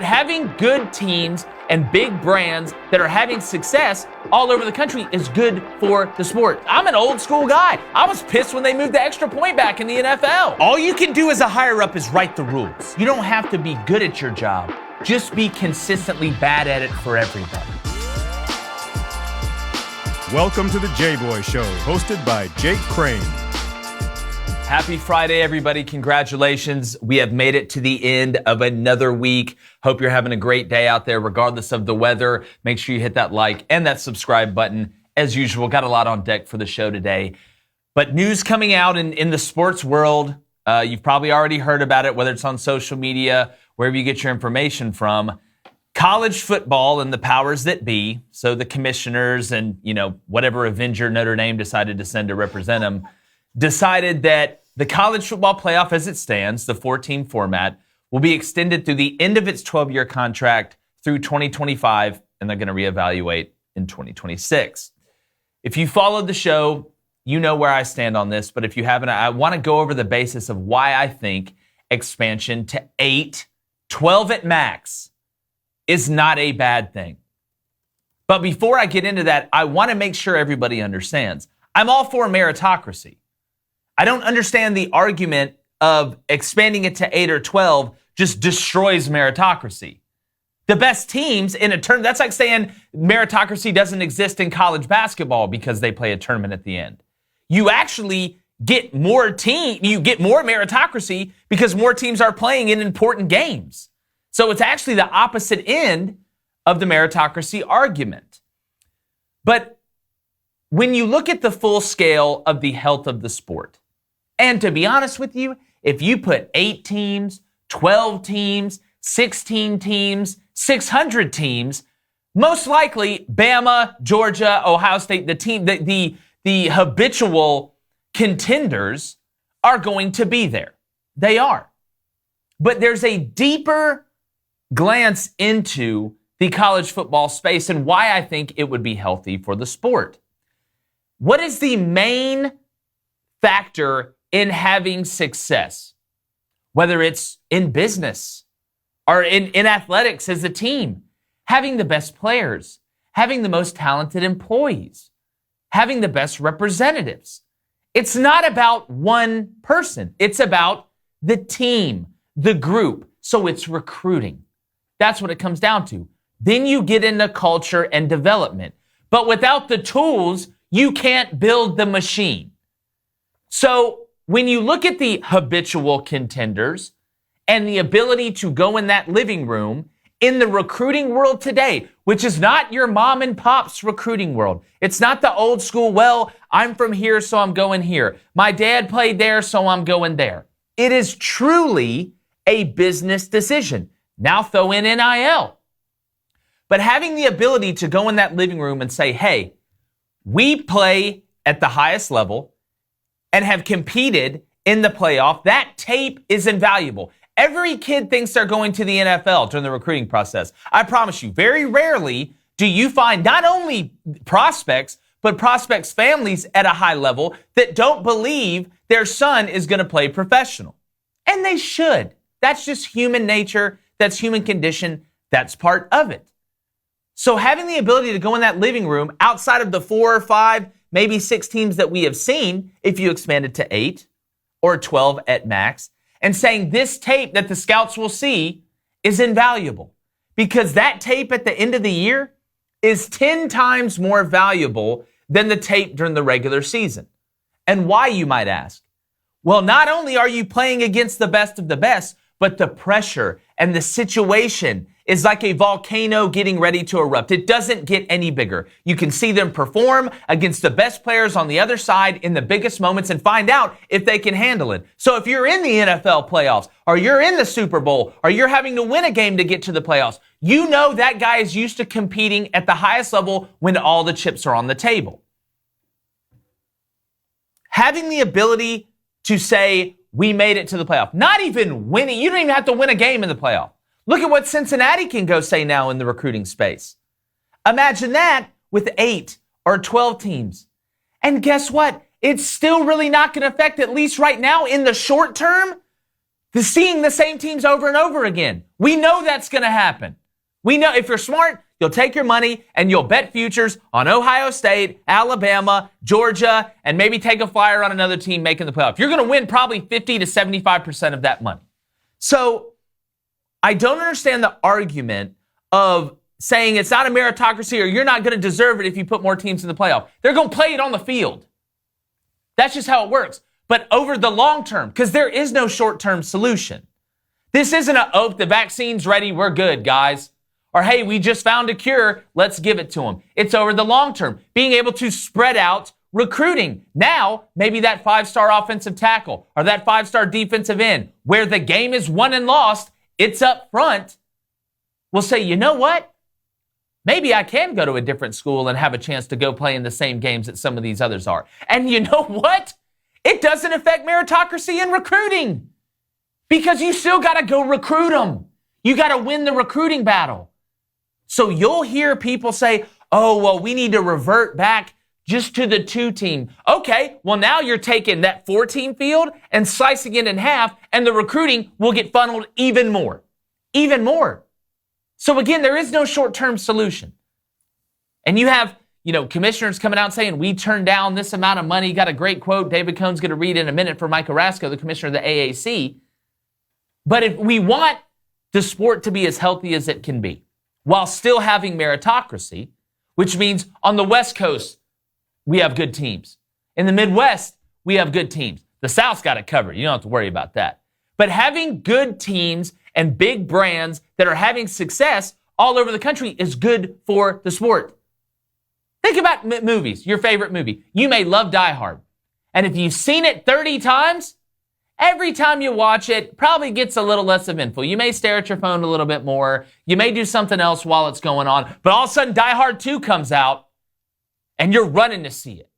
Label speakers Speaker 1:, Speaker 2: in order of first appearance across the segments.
Speaker 1: having good teams and big brands that are having success all over the country is good for the sport. I'm an old school guy. I was pissed when they moved the extra point back in the NFL. All you can do as a higher up is write the rules. You don't have to be good at your job. Just be consistently bad at it for everybody.
Speaker 2: Welcome to the Jboy Show, hosted by Jake Crane.
Speaker 1: Happy Friday, everybody. Congratulations. We have made it to the end of another week. Hope you're having a great day out there, regardless of the weather. Make sure you hit that like and that subscribe button. As usual, got a lot on deck for the show today. But news coming out in the sports world, you've probably already heard about it, whether it's on social media, wherever you get your information from. College football and the powers that be, so the commissioners and, whatever Avenger Notre Dame decided to send to represent them, decided that the college football playoff as it stands, the 4-team format, will be extended through the end of its 12-year contract through 2025, and they're going to reevaluate in 2026. If you followed the show, you know where I stand on this, but if you haven't, I want to go over the basis of why I think expansion to 8, 12 at max, is not a bad thing. But before I get into that, I want to make sure everybody understands. I'm all for meritocracy. I don't understand the argument of expanding it to 8 or 12 just destroys meritocracy. The best teams in a tournament, that's like saying meritocracy doesn't exist in college basketball because they play a tournament at the end. You actually get more meritocracy because more teams are playing in important games. So it's actually the opposite end of the meritocracy argument. But when you look at the full scale of the health of the sport, and to be honest with you, if you put 8 teams, 12 teams, 16 teams, 600 teams, most likely Bama, Georgia, Ohio State, the habitual contenders are going to be there. They are. But there's a deeper glance into the college football space and why I think it would be healthy for the sport. What is the main factor in having success, whether it's in business or in athletics as a team? Having the best players, having the most talented employees, having the best representatives. It's not about one person. It's about the team, the group. So it's recruiting. That's what it comes down to. Then you get into culture and development. But without the tools, you can't build the machine. So when you look at the habitual contenders and the ability to go in that living room in the recruiting world today, which is not your mom and pop's recruiting world. It's not the old school, well, I'm from here, so I'm going here. My dad played there, so I'm going there. It is truly a business decision. Now throw in NIL. But having the ability to go in that living room and say, hey, we play at the highest level and have competed in the playoff, that tape is invaluable. Every kid thinks they're going to the NFL during the recruiting process. I promise you, very rarely do you find not only prospects, but prospects' families at a high level that don't believe their son is going to play professional. And they should. That's just human nature. That's human condition. That's part of it. So having the ability to go in that living room outside of the 4 or 5, maybe 6 teams that we have seen, if you expand it to 8 or 12 at max, and saying this tape that the scouts will see is invaluable because that tape at the end of the year is 10 times more valuable than the tape during the regular season. And why, you might ask? Well, not only are you playing against the best of the best, but the pressure and the situation is like a volcano getting ready to erupt. It doesn't get any bigger. You can see them perform against the best players on the other side in the biggest moments and find out if they can handle it. So if you're in the NFL playoffs or you're in the Super Bowl or you're having to win a game to get to the playoffs, you know that guy is used to competing at the highest level when all the chips are on the table. Having the ability to say, we made it to the playoff, not even winning. You don't even have to win a game in the playoff. Look at what Cincinnati can go say now in the recruiting space. Imagine that with 8 or 12 teams. And guess what? It's still really not going to affect, at least right now in the short term, seeing the same teams over and over again. We know that's going to happen. We know if you're smart, you'll take your money and you'll bet futures on Ohio State, Alabama, Georgia, and maybe take a flyer on another team making the playoff. You're going to win probably 50 to 75% of that money. So I don't understand the argument of saying it's not a meritocracy or you're not going to deserve it if you put more teams in the playoff. They're going to play it on the field. That's just how it works. But over the long term, because there is no short-term solution. This isn't the vaccine's ready, we're good, guys. Or, hey, we just found a cure, let's give it to them. It's over the long term. Being able to spread out recruiting. Now, maybe that 5-star offensive tackle or that 5-star defensive end, where the game is won and lost, it's up front. We'll say, you know what? Maybe I can go to a different school and have a chance to go play in the same games that some of these others are. And you know what? It doesn't affect meritocracy in recruiting because you still got to go recruit them. You got to win the recruiting battle. So you'll hear people say, oh, well, we need to revert back just to the 2-team. Okay, well, now you're taking that 4-team field and slicing it in half, and the recruiting will get funneled even more. Even more. So again, there is no short-term solution. And you have, commissioners coming out saying, we turned down this amount of money. Got a great quote David Cohn's going to read in a minute from Mike Carrasco, the commissioner of the AAC. But if we want the sport to be as healthy as it can be, while still having meritocracy, which means on the West Coast, we have good teams. In the Midwest, we have good teams. The South's got it covered. You don't have to worry about that. But having good teams and big brands that are having success all over the country is good for the sport. Think about movies, your favorite movie. You may love Die Hard. And if you've seen it 30 times, every time you watch it, probably gets a little less eventful. You may stare at your phone a little bit more. You may do something else while it's going on. But all of a sudden, Die Hard 2 comes out, and you're running to see it.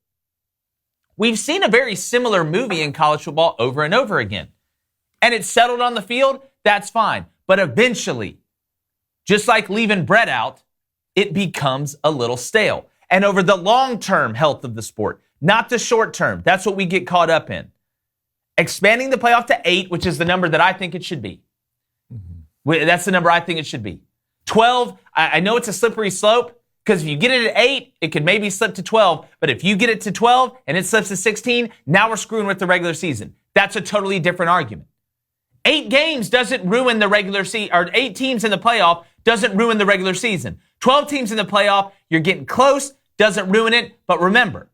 Speaker 1: We've seen a very similar movie in college football over and over again. And it's settled on the field, that's fine. But eventually, just like leaving bread out, it becomes a little stale. And over the long-term health of the sport, not the short-term, that's what we get caught up in. Expanding the playoff to 8, which is the number that I think it should be. Mm-hmm. That's the number I think it should be. 12, I know it's a slippery slope, because if you get it at 8, it could maybe slip to 12. But if you get it to 12 and it slips to 16, now we're screwing with the regular season. That's a totally different argument. 8 games doesn't ruin the regular season, or 8 teams in the playoff doesn't ruin the regular season. 12 teams in the playoff, you're getting close, doesn't ruin it. But remember,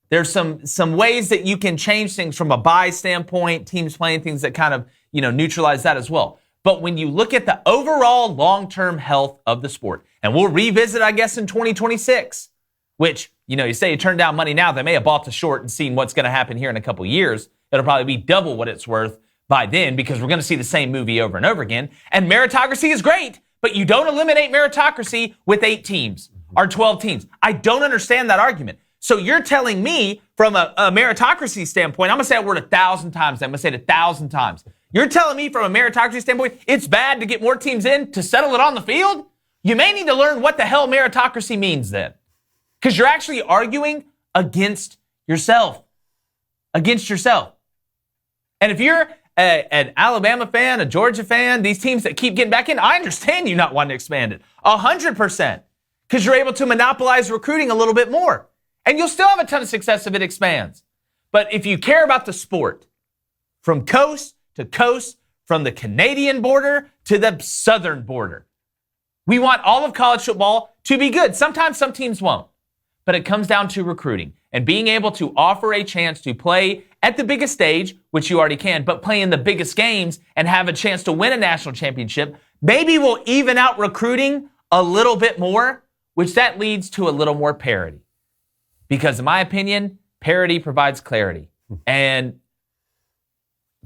Speaker 1: there's some ways that you can change things from a bye standpoint, teams playing things that kind of, neutralize that as well. But when you look at the overall long-term health of the sport, and we'll revisit, I guess, in 2026, which, you say you turn down money now, they may have bought the short and seen what's going to happen here in a couple years. It'll probably be double what it's worth by then because we're going to see the same movie over and over again. And meritocracy is great, but you don't eliminate meritocracy with 8 teams or 12 teams. I don't understand that argument. So you're telling me from a meritocracy standpoint, I'm going to say that word 1,000 times. I'm going to say it 1,000 times. You're telling me from a meritocracy standpoint, it's bad to get more teams in to settle it on the field? You may need to learn what the hell meritocracy means then. Because you're actually arguing against yourself. Against yourself. And if you're an Alabama fan, a Georgia fan, these teams that keep getting back in, I understand you not wanting to expand it. 100%. Because you're able to monopolize recruiting a little bit more. And you'll still have a ton of success if it expands. But if you care about the sport, from coast to coast, from the Canadian border to the southern border, we want all of college football to be good. Sometimes some teams won't. But it comes down to recruiting and being able to offer a chance to play at the biggest stage, which you already can, but play in the biggest games and have a chance to win a national championship. Maybe we'll even out recruiting a little bit more, which that leads to a little more parity. Because in my opinion, parity provides clarity. And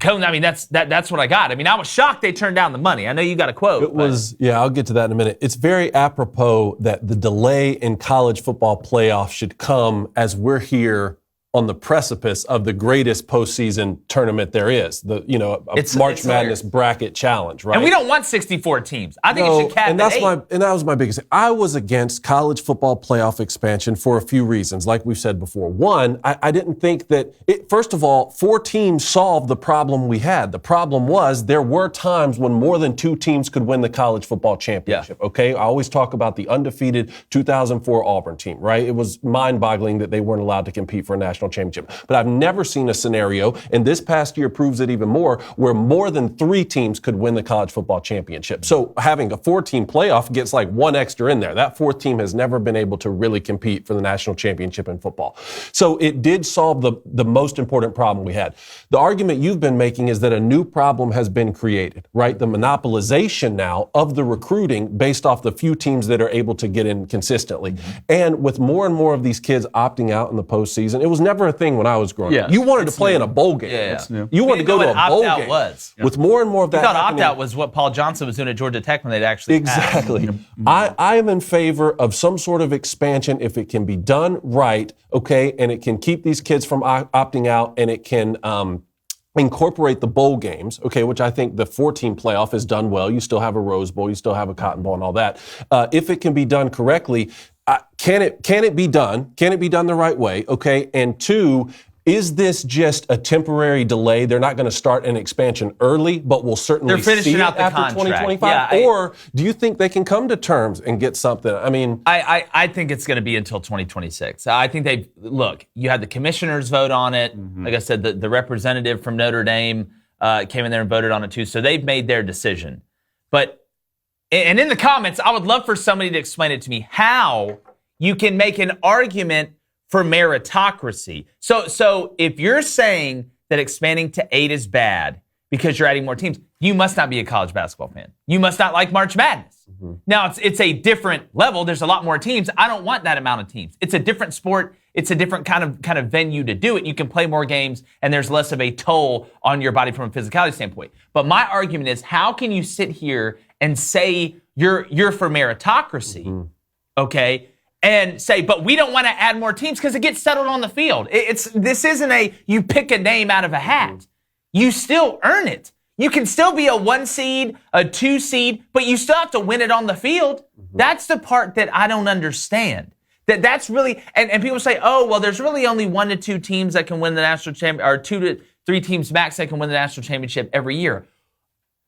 Speaker 1: Cohen, I mean, that's what I got. I mean, I was shocked they turned down the money. I know you got a quote.
Speaker 3: I'll get to that in a minute. It's very apropos that the delay in college football playoffs should come as we're here on the precipice of the greatest postseason tournament there is. It's March Madness bracket challenge, right?
Speaker 1: And we don't want 64 teams. I think it should cap at 8.
Speaker 3: And that was my biggest thing. I was against college football playoff expansion for a few reasons, like we've said before. One, I didn't think that first of all, 4 teams solved the problem we had. The problem was there were times when more than 2 teams could win the college football championship. Yeah. Okay, I always talk about the undefeated 2004 Auburn team, right? It was mind-boggling that they weren't allowed to compete for a national championship. But I've never seen a scenario, and this past year proves it even more, where more than 3 teams could win the college football championship. So having a 4-team playoff gets like 1 extra in there. That 4th team has never been able to really compete for the national championship in football. So it did solve the most important problem we had. The argument you've been making is that a new problem has been created, right? The monopolization now of the recruiting based off the few teams that are able to get in consistently. Mm-hmm. And with more and more of these kids opting out in the postseason, it was never a thing when I was growing up. You wanted to play in a bowl game.
Speaker 1: Yeah.
Speaker 3: You wanted to go to a bowl game.
Speaker 1: Was.
Speaker 3: With more and more of that
Speaker 1: happening. I thought opt-out was what Paul Johnson was doing at Georgia Tech when they'd actually
Speaker 3: Exactly. I am in favor of some sort of expansion if it can be done right, okay, and it can keep these kids from opting out, and it can incorporate the bowl games, okay, which I think the 4-team playoff has done well. You still have a Rose Bowl, you still have a Cotton Bowl and all that. If it can be done correctly, can it be done? Can it be done the right way? Okay, and 2, is this just a temporary delay? They're not going to start an expansion early, but we'll certainly see it after 2025? Or do you think they can come to terms and get something? I mean,
Speaker 1: I think it's going to be until 2026. I think you had the commissioners vote on it. Mm-hmm. Like I said, the representative from Notre Dame came in there and voted on it too. So they've made their decision. And in the comments, I would love for somebody to explain it to me how you can make an argument for meritocracy. So if you're saying that expanding to 8 is bad because you're adding more teams, you must not be a college basketball fan. You must not like March Madness. Mm-hmm. Now, it's a different level. There's a lot more teams. I don't want that amount of teams. It's a different sport. It's a different kind of venue to do it. You can play more games, and there's less of a toll on your body from a physicality standpoint. But my argument is, how can you sit here and say you're for meritocracy, okay, and say, but we don't want to add more teams because it gets settled on the field. This isn't you pick a name out of a hat. You still earn it. You can still be a 1 seed, a 2 seed, but you still have to win it on the field. Mm-hmm. That's the part that I don't understand. That's really, and people say, oh, well, there's really only 1 to 2 teams that can win the national championship, or 2 to 3 teams max that can win the national championship every year.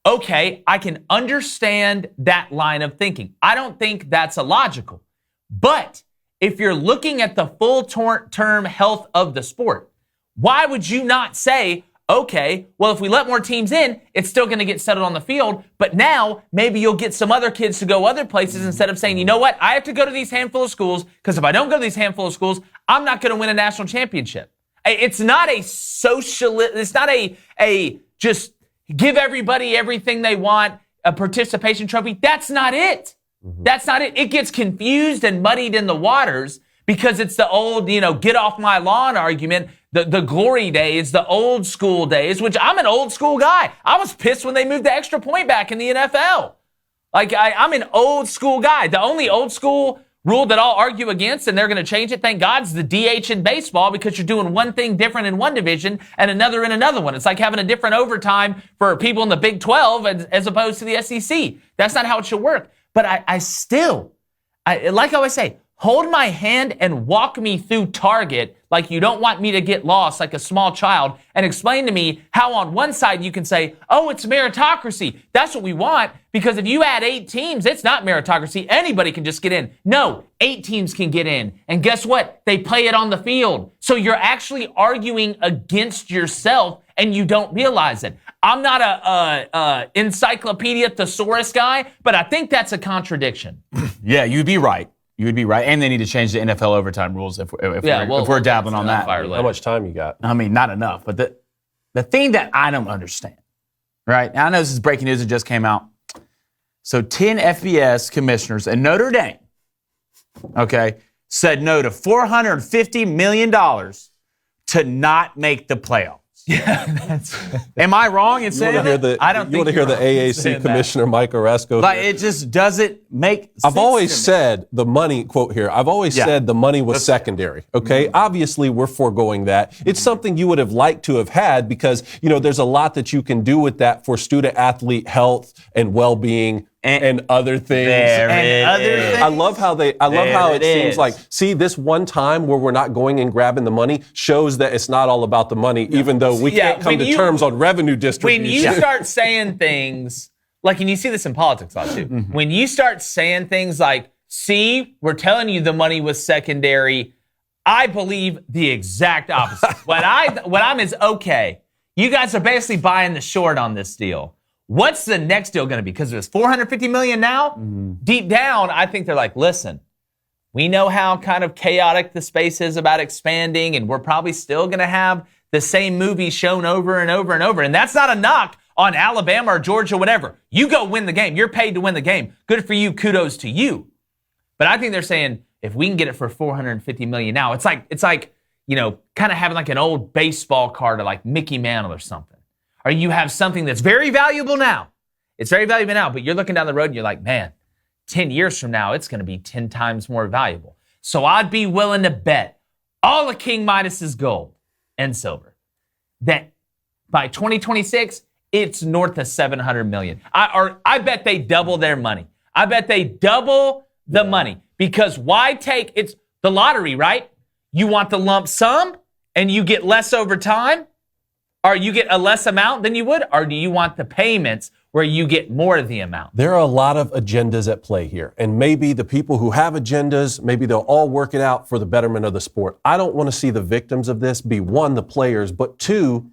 Speaker 1: Okay, I can understand that line of thinking. I don't think that's illogical. But if you're looking at the full term health of the sport, why would you not say, okay, well, if we let more teams in, it's still going to get settled on the field, but now maybe you'll get some other kids to go other places instead of saying, you know what, I have to go to these handful of schools because if I don't go to these handful of schools, I'm not going to win a national championship. It's not a socialist, it's not a just give everybody everything they want, a participation trophy. That's not it. That's not it. It gets confused and muddied in the waters because it's the old, get off my lawn argument, the glory days, the old school days, which I'm an old school guy. I was pissed when they moved the extra point back in the NFL. Like, I'm an old school guy. The only old school rule that I'll argue against, and they're going to change it, thank God, is the DH in baseball because you're doing one thing different in one division and another in another one. It's like having a different overtime for people in the Big 12 as opposed to the SEC. That's not how it should work. But I still, like I always say, hold my hand and walk me through Target like you don't want me to get lost like a small child and explain to me how on one side you can say, oh, it's meritocracy. That's what we want because if you add 8 teams, it's not meritocracy. Anybody can just get in. No, 8 teams can get in. And guess what? They play it on the field. So you're actually arguing against yourself and you don't realize it. I'm not a encyclopedia thesaurus guy, but I think that's a contradiction.
Speaker 4: Yeah, you'd be right. You would be right. And they need to change the NFL overtime rules if we're dabbling on that.
Speaker 3: How much time you got?
Speaker 4: I mean, not enough. But the thing that I don't understand, right? Now, I know this is breaking news that just came out. So 10 FBS commissioners and Notre Dame, okay, said no to $450 million to not make the playoffs. Am I wrong in saying that?
Speaker 1: I don't
Speaker 3: You want to hear the AAC Commissioner Mike Oresco?
Speaker 4: Like, it just doesn't make sense.
Speaker 3: I've always said the money, quote here, I've always said the money was secondary, okay? Obviously, we're foregoing that. It's something you would have liked to have had because, there's a lot that you can do with that for student-athlete health and well-being and other things. I love how it seems like, see, this one time where we're not going and grabbing the money shows that it's not all about the money, even though we can't come to terms on revenue distribution.
Speaker 1: When you start saying things, like, and you see this in politics a lot too, when you start saying things like, see, we're telling you the money was secondary, I believe the exact opposite. What I'm is, okay, you guys are basically buying the short on this deal. What's the next deal going to be? Because there's $450 million now. Deep down, I think they're like, listen, we know how kind of chaotic the space is about expanding, and we're probably still going to have the same movie shown over and over and over. And that's not a knock on Alabama or Georgia, whatever. You go win the game. You're paid to win the game. Good for you. Kudos to you. But I think they're saying, if we can get it for $450 million now, it's like, kind of having like an old baseball card of like Mickey Mantle or something. Or you have something that's very valuable now. It's very valuable now, but you're looking down the road and you're like, man, 10 years from now, it's going to be 10 times more valuable. So I'd be willing to bet all of King Midas's gold and silver that by 2026, it's north of $700 million. I bet they double their money. I bet they double the money because it's the lottery, right? You want the lump sum and you get less over time, or you get a less amount than you would, or do you want the payments where you get more of the amount?
Speaker 3: There are a lot of agendas at play here, and maybe the people who have agendas, maybe they'll all work it out for the betterment of the sport. I don't want to see the victims of this be, one, the players, but two,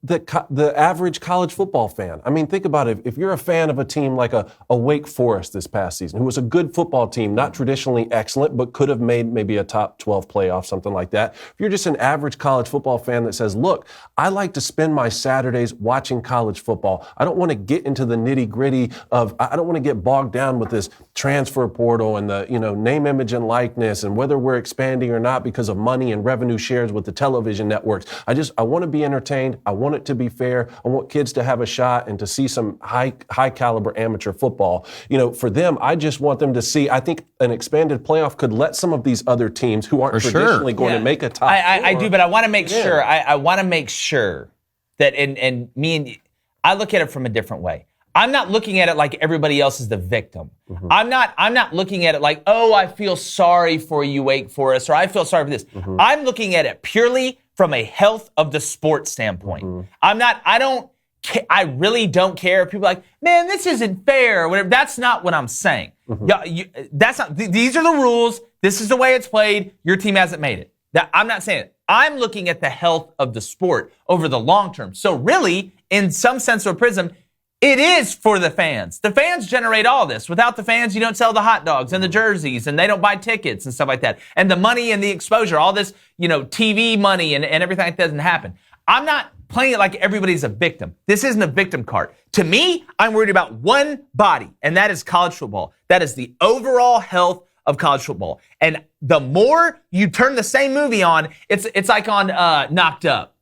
Speaker 3: the average college football fan. I mean, think about it. If you're a fan of a team like a Wake Forest this past season, who was a good football team, not traditionally excellent, but could have made maybe a top 12 playoff, something like that. If you're just an average college football fan that says, look, I like to spend my Saturdays watching college football. I don't want to get into the nitty gritty I don't want to get bogged down with this transfer portal and the, name, image, and likeness and whether we're expanding or not because of money and revenue shares with the television networks. I want to be entertained. I want it to be fair. I want kids to have a shot and to see some high caliber amateur football. For them, I just want them to see, I think an expanded playoff could let some of these other teams who aren't traditionally going to make a top four.
Speaker 1: I do, but I want to make sure, I want to make sure that, and I look at it from a different way. I'm not looking at it like everybody else is the victim. I'm not looking at it like, oh, I feel sorry for you, Wake Forest, or I feel sorry for this. I'm looking at it purely from a health of the sport standpoint. I really don't care if people are like, man, this isn't fair or whatever. That's not what I'm saying. These are the rules. This is the way it's played. Your team hasn't made it. I'm not saying it. I'm looking at the health of the sport over the long term. So really, in some sense or prism, it is for the fans. The fans generate all this. Without the fans, you don't sell the hot dogs and the jerseys, and they don't buy tickets and stuff like that. And the money and the exposure, all this, TV money and everything like that doesn't happen. I'm not playing it like everybody's a victim. This isn't a victim card. To me, I'm worried about one body, and that is college football. That is the overall health of college football. And the more you turn the same movie on, it's like on Knocked Up.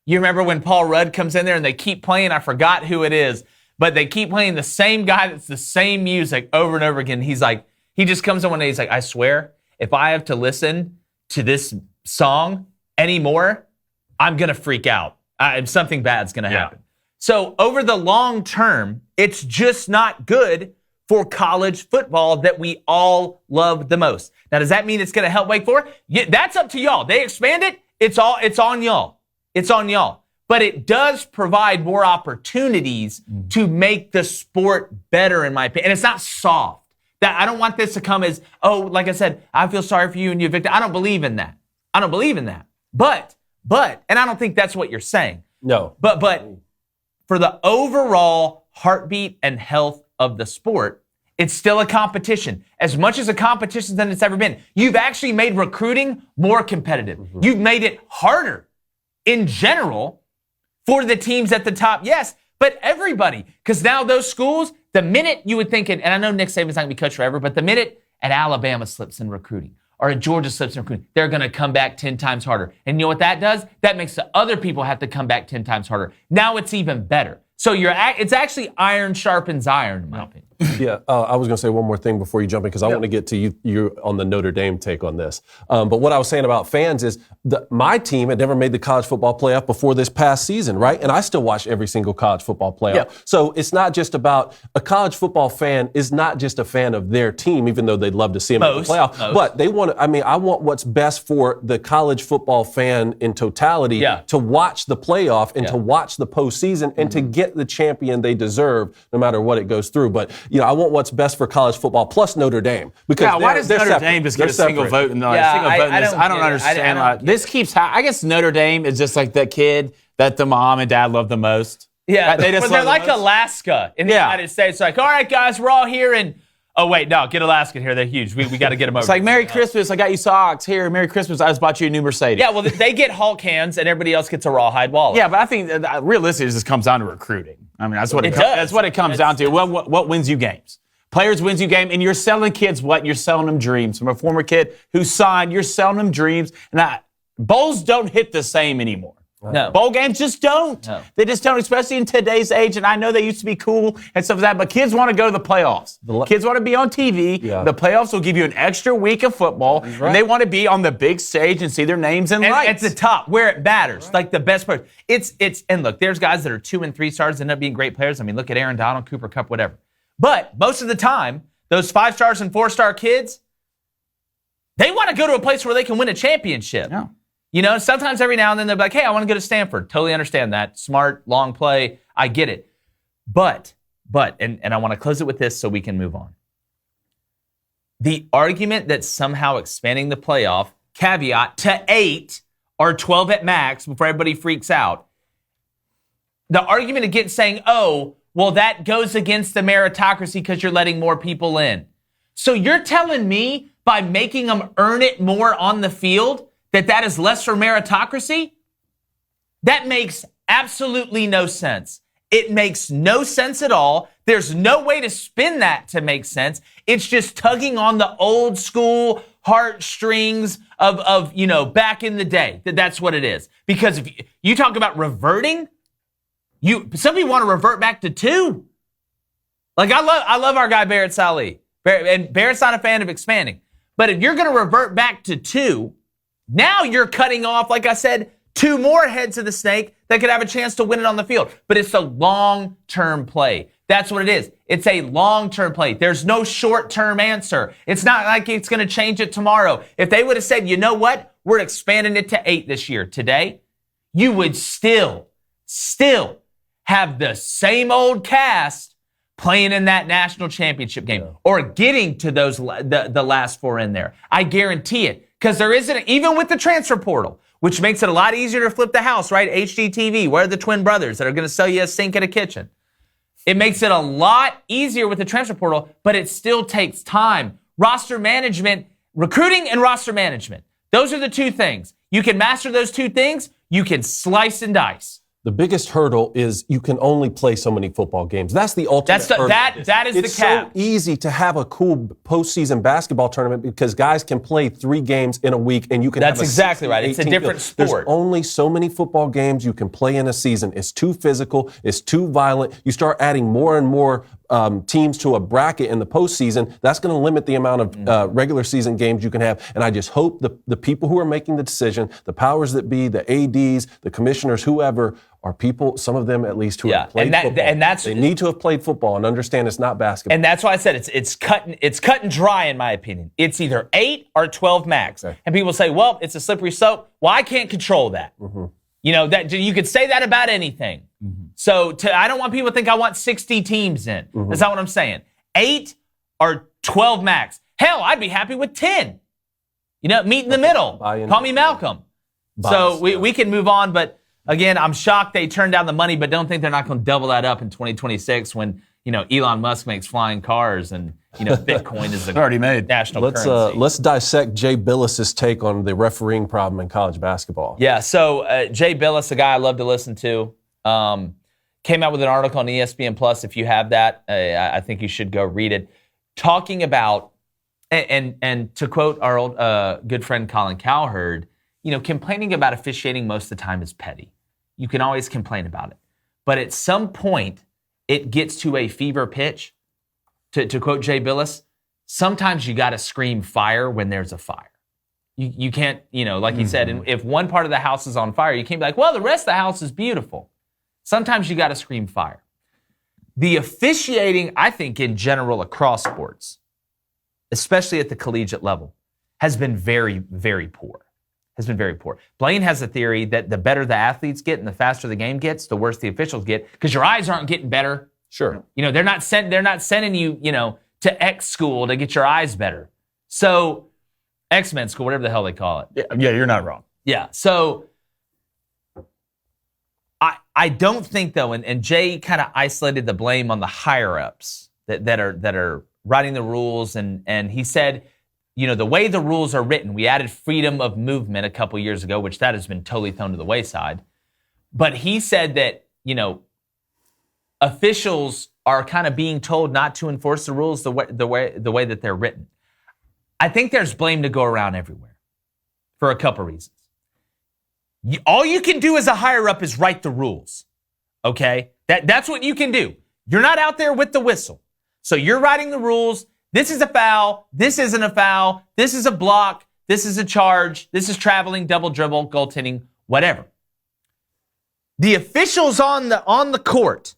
Speaker 1: You remember when Paul Rudd comes in there and they keep playing, I forgot who it is, but they keep playing the same guy that's the same music over and over again. He's like, he just comes in one day, he's like, I swear, if I have to listen to this song anymore, I'm going to freak out. Something bad's going to happen. So over the long term, it's just not good for college football that we all love the most. Now, does that mean it's going to help Wake Forest? Yeah, that's up to y'all. They expand it. It's on y'all. It's on y'all. But it does provide more opportunities to make the sport better, in my opinion. And it's not soft. That I don't want this to come as, oh, like I said, I feel sorry for you and you're a victim. I don't believe in that. But, and I don't think that's what you're saying.
Speaker 3: No.
Speaker 1: But for the overall heartbeat and health of the sport, it's still a competition. As much as a competition than it's ever been. You've actually made recruiting more competitive. You've made it harder in general for the teams at the top, yes, but everybody. Because now those schools, the minute you would think it, and I know Nick Saban's not going to be coach forever, but the minute at Alabama slips in recruiting, or a Georgia slips in recruiting, they're going to come back 10 times harder. And you know what that does? That makes the other people have to come back 10 times harder. Now it's even better. So it's actually iron sharpens iron, in my opinion.
Speaker 3: Yeah, I was going to say one more thing before you jump in because I want to get to you on the Notre Dame take on this. But what I was saying about fans is my team had never made the college football playoff before this past season, right? And I still watch every single college football playoff.
Speaker 4: Yeah.
Speaker 3: So it's not just about a college football fan is not just a fan of their team, even though they'd love to see them in the playoff. But they want to, I want what's best for the college football fan in totality to watch the playoff and to watch the postseason and to get the champion they deserve no matter what it goes through. But I want what's best for college football plus Notre Dame. Because
Speaker 4: why does Notre Dame just get a single vote in this? I don't understand. This keeps I guess Notre Dame is just like the kid that the mom and dad love the most.
Speaker 1: Yeah,
Speaker 4: they just
Speaker 1: they're like Alaska in the United States. Like, all right, guys, we're all here, and oh wait, no, get Alaska here. They're huge. We got to get them over.
Speaker 4: It's like Merry Christmas. I got you socks here. Merry Christmas. I just bought you a new Mercedes.
Speaker 1: Yeah, well, they get Hulk hands, and everybody else gets a rawhide wallet.
Speaker 4: Yeah, but I think realistically, this comes down to recruiting. I mean, that's what it comes down to. What wins you games? Players wins you game, and you're selling kids what? You're selling them dreams. From a former kid who signed, you're selling them dreams. And bowls don't hit the same anymore.
Speaker 1: No.
Speaker 4: Bowl games just don't.
Speaker 1: No.
Speaker 4: They just don't, especially in today's age. And I know they used to be cool and stuff like that, but kids want to go to the playoffs. Kids want to be on TV. Yeah. The playoffs will give you an extra week of football, and they want to be on the big stage and see their names in lights.
Speaker 1: At the top, where it matters, like the best players. And look, there's guys that are 2 and 3 stars that end up being great players. I mean, look at Aaron Donald, Cooper Kupp, whatever. But most of the time, those 5-stars and 4-star kids, they want to go to a place where they can win a championship.
Speaker 4: Yeah.
Speaker 1: Sometimes every now and then they're like, hey, I want to go to Stanford. Totally understand that. Smart, long play. I get it. But, and I want to close it with this so we can move on. The argument that somehow expanding the playoff, caveat, to 8 or 12 at max before everybody freaks out, the argument against saying, oh, well, that goes against the meritocracy because you're letting more people in. So you're telling me by making them earn it more on the field that is less for meritocracy? That makes absolutely no sense. It makes no sense at all. There's no way to spin that to make sense. It's just tugging on the old school heartstrings of back in the day. That's what it is. Because if you talk about reverting, some people want to revert back to 2. Like I love our guy Barrett Saleh. And Barrett's not a fan of expanding. But if you're going to revert back to 2, now you're cutting off, like I said, 2 more heads of the snake that could have a chance to win it on the field. But it's a long-term play. That's what it is. It's a long-term play. There's no short-term answer. It's not like it's going to change it tomorrow. If they would have said, you know what, we're expanding it to 8 this year, today, you would still have the same old cast playing in that national championship game or getting to those the last 4 in there. I guarantee it. Because there isn't, even with the transfer portal, which makes it a lot easier to flip the house, right? HGTV, where are the twin brothers that are going to sell you a sink and a kitchen? It makes it a lot easier with the transfer portal, but it still takes time. Roster management, recruiting and roster management. Those are the 2 things. You can master those 2 things, you can slice and dice.
Speaker 3: The biggest hurdle is you can only play so many football games. That's the ultimate hurdle.
Speaker 1: That is the cap.
Speaker 3: It's so easy to have a cool postseason basketball tournament because guys can play 3 games in a week and you can
Speaker 1: That's exactly right. It's a different sport.
Speaker 3: There's only so many football games you can play in a season. It's too physical. It's too violent. You start adding more and more teams to a bracket in the postseason. That's going to limit the amount of regular season games you can have. And I just hope the people who are making the decision, the powers that be, the ADs, the commissioners, whoever, are people, some of them at least, who have played football. They need to have played football and understand it's not basketball.
Speaker 1: And that's why I said it's cut and dry, in my opinion. It's either 8 or 12 max. Okay. And people say, well, it's a slippery slope. Well, I can't control that. Mm-hmm. That you could say that about anything. Mm-hmm. So I don't want people to think I want 60 teams in. Mm-hmm. That's not what I'm saying. 8 or 12 max. Hell, I'd be happy with 10. Meet in the middle. Call me Malcolm. So we can move on, but again, I'm shocked they turned down the money, but don't think they're not going to double that up in 2026 when, Elon Musk makes flying cars and, Bitcoin is
Speaker 4: already made
Speaker 1: national currency.
Speaker 3: Let's dissect Jay Billis's take on the refereeing problem in college basketball.
Speaker 1: Yeah, so Jay Billis, a guy I love to listen to, came out with an article on ESPN Plus. If you have that, I think you should go read it, talking about And to quote our old good friend Colin Cowherd, complaining about officiating most of the time is petty. You can always complain about it. But at some point, it gets to a fever pitch. To quote Jay Billis, sometimes you got to scream fire when there's a fire. You can't, like he said, if one part of the house is on fire, you can't be like, well, the rest of the house is beautiful. Sometimes you got to scream fire. The officiating, I think, in general across sports, especially at the collegiate level, has been very, very poor. Blaine has a theory that the better the athletes get and the faster the game gets, the worse the officials get, because your eyes aren't getting better.
Speaker 3: Sure.
Speaker 1: They're not sending you, to X school to get your eyes better. So X-Men school, whatever the hell they call it.
Speaker 4: Yeah, you're not wrong.
Speaker 1: Yeah. So I don't think though, and Jay kind of isolated the blame on the higher ups that are writing the rules, and he said, the way the rules are written, we added freedom of movement a couple years ago, which that has been totally thrown to the wayside. But he said that, officials are kind of being told not to enforce the rules the way that they're written. I think there's blame to go around everywhere for a couple reasons. All you can do as a higher up is write the rules, okay? That's what you can do. You're not out there with the whistle. So you're writing the rules. This is a foul. This isn't a foul. This is a block. This is a charge. This is traveling, double dribble, goaltending, whatever. The officials on the court,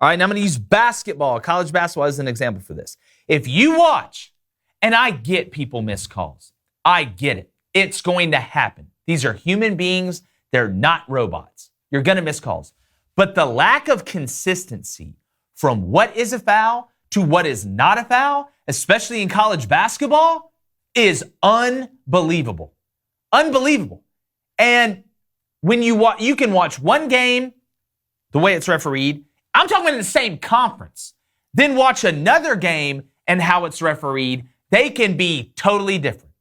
Speaker 1: all right, and I'm going to use basketball, college basketball as an example for this. If you watch, and I get people miss calls. I get it. It's going to happen. These are human beings. They're not robots. You're going to miss calls. But the lack of consistency from what is a foul to what is not a foul, especially in college basketball, is unbelievable. Unbelievable. And when you can watch one game, the way it's refereed, I'm talking about in the same conference, then watch another game and how it's refereed, they can be totally different.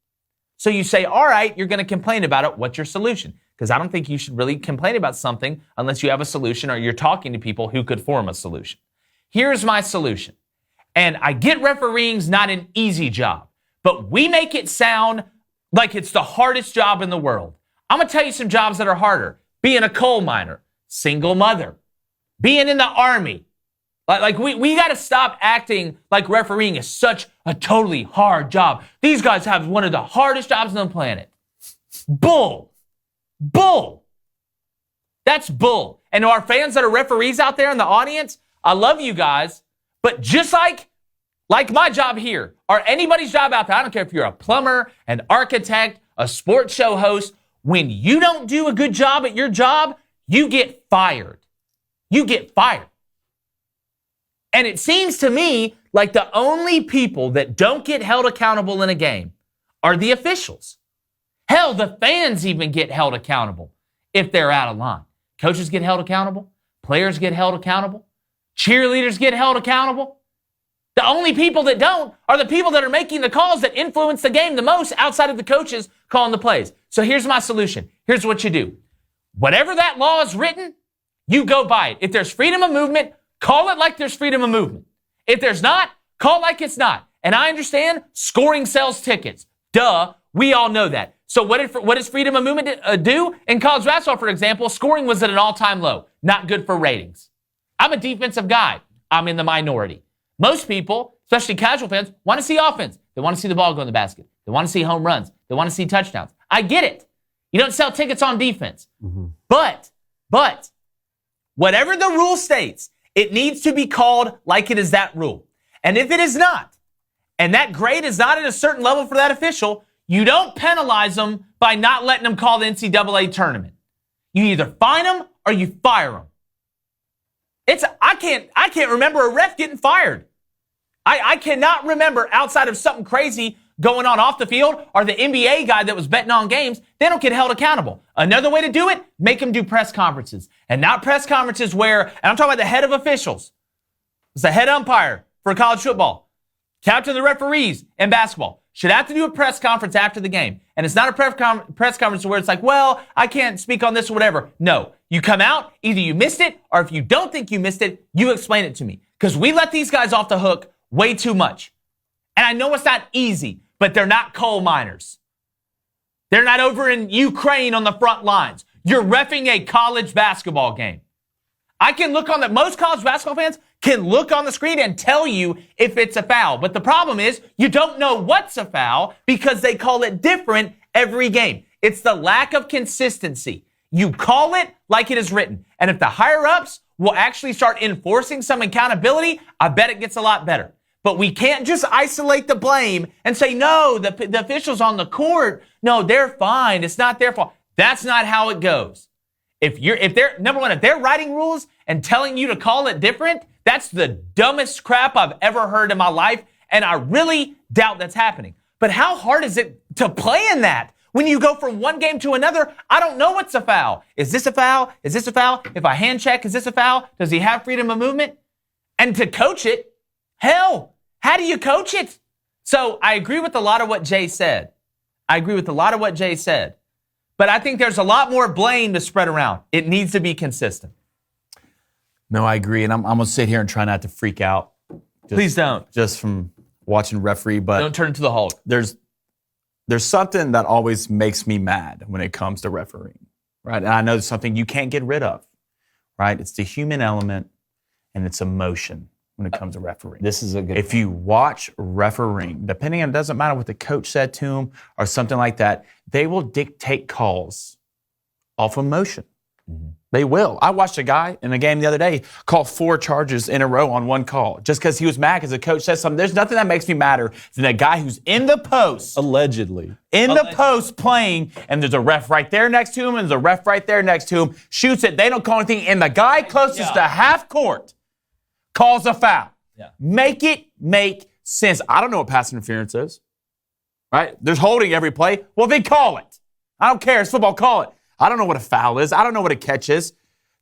Speaker 1: So you say, all right, you're going to complain about it. What's your solution? Because I don't think you should really complain about something unless you have a solution or you're talking to people who could form a solution. Here's my solution. And I get refereeing's not an easy job, but we make it sound like it's the hardest job in the world. I'm going to tell you some jobs that are harder. Being a coal miner, single mother, being in the Army. Like we got to stop acting like refereeing is such a totally hard job. These guys have one of the hardest jobs on the planet. Bull. That's bull. And to our fans that are referees out there in the audience, I love you guys, but just like my job here, or anybody's job out there, I don't care if you're a plumber, an architect, a sports show host, when you don't do a good job at your job, you get fired. You get fired. And it seems to me like the only people that don't get held accountable in a game are the officials. Hell, the fans even get held accountable if they're out of line. Coaches get held accountable. Players get held accountable. Cheerleaders get held accountable. The only people that don't are the people that are making the calls that influence the game the most outside of the coaches calling the plays. So here's my solution. Here's what you do. Whatever that law is written, you go by it. If there's freedom of movement, call it like there's freedom of movement. If there's not, call it like it's not. And I understand scoring sells tickets. Duh, we all know that. So what does freedom of movement do? In college basketball, for example, scoring was at an all-time low. Not good for ratings. I'm a defensive guy. I'm in the minority. Most people, especially casual fans, want to see offense. They want to see the ball go in the basket. They want to see home runs. They want to see touchdowns. I get it. You don't sell tickets on defense. Mm-hmm. But whatever the rule states, it needs to be called like it is that rule. And if it is not, and that grade is not at a certain level for that official, you don't penalize them by not letting them call the NCAA tournament. You either fine them or you fire them. I can't remember a ref getting fired. I cannot remember outside of something crazy going on off the field or the NBA guy that was betting on games. They don't get held accountable. Another way to do it, make them do press conferences. And not press conferences where, and I'm talking about the head of officials. It's the head umpire for college football. Captain of the referees in basketball should have to do a press conference after the game. And it's not a press conference where it's like, well, I can't speak on this or whatever. No, you come out, either you missed it, or if you don't think you missed it, you explain it to me. Because we let these guys off the hook way too much. And I know it's not easy, but they're not coal miners. They're not over in Ukraine on the front lines. You're reffing a college basketball game. I can look on the, most college basketball fans can look on the screen and tell you if it's a foul. But the problem is you don't know what's a foul because they call it different every game. It's the lack of consistency. You call it like it is written. And if the higher ups will actually start enforcing some accountability, I bet it gets a lot better. But we can't just isolate the blame and say, no, the officials on the court, no, they're fine. It's not their fault. That's not how it goes. If they're, number one, if they're writing rules and telling you to call it different, that's the dumbest crap I've ever heard in my life. And I really doubt that's happening. But how hard is it to play in that? When you go from one game to another, I don't know what's a foul. Is this a foul? Is this a foul? If I hand check, is this a foul? Does he have freedom of movement? And to coach it, hell, how do you coach it? So I agree with a lot of what Jay said. But I think there's a lot more blame to spread around. It needs to be consistent.
Speaker 4: No, I agree. And I'm going to sit here and try not to freak out.
Speaker 1: Please don't.
Speaker 4: Just from watching referee. But
Speaker 1: don't turn into the Hulk.
Speaker 4: There's something that always makes me mad when it comes to refereeing, right? And I know it's something you can't get rid of, right? It's the human element and it's emotion when it comes to refereeing.
Speaker 3: This is a good
Speaker 4: If you watch refereeing, depending on, it doesn't matter what the coach said to him or something like that, they will dictate calls off emotion. Mm-hmm. They will. I watched a guy in a game the other day call 4 charges in a row on one call just because he was mad because the coach said something. There's nothing that makes me madder than a guy who's in the post.
Speaker 3: Allegedly.
Speaker 4: The post playing, and there's a ref right there next to him, and there's a ref right there next to him, shoots it, they don't call anything, and the guy closest to half court calls a foul.
Speaker 1: Yeah.
Speaker 4: Make it make sense. I don't know what pass interference is, right? There's holding every play. Well, then call it. I don't care. It's football. Call it. I don't know what a foul is. I don't know what a catch is.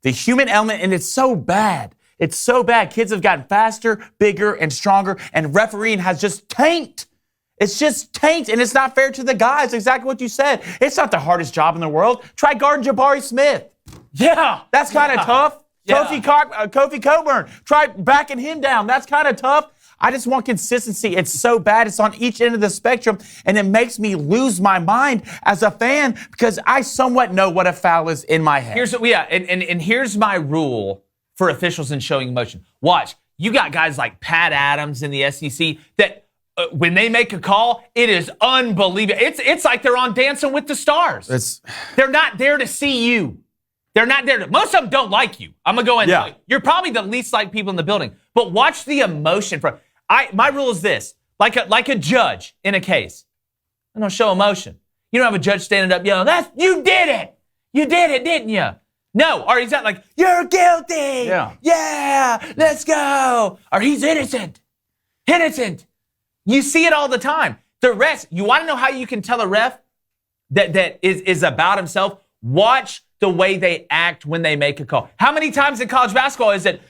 Speaker 4: The human element, and it's so bad. It's so bad. Kids have gotten faster, bigger, and stronger, and refereeing has just tanked. It's just tanked, and it's not fair to the guys. Exactly what you said. It's not the hardest job in the world. Try guarding Jabari Smith.
Speaker 1: Yeah.
Speaker 4: That's kind of tough.
Speaker 1: Yeah.
Speaker 4: Kofi Coburn. Try backing him down. That's kind of tough. I just want consistency. It's so bad. It's on each end of the spectrum, and it makes me lose my mind as a fan because I somewhat know what a foul is in my head.
Speaker 1: And here's my rule for officials in showing emotion. Watch. You got guys like Pat Adams in the SEC that when they make a call, it is unbelievable. It's like they're on Dancing with the Stars. They're not there to see you. They're not there to, most of them don't like you. I'm going to go and tell you. You're probably the least liked people in the building. But watch the emotion. My rule is this. Like a judge in a case. I don't show emotion. You don't have a judge standing up yelling, you did it. You did it, didn't you? No. Or he's not like, you're guilty. Yeah, let's go. Or he's innocent. Innocent. You see it all the time. The rest, you want to know how you can tell a ref that is about himself? Watch the way they act when they make a call. How many times in college basketball is it,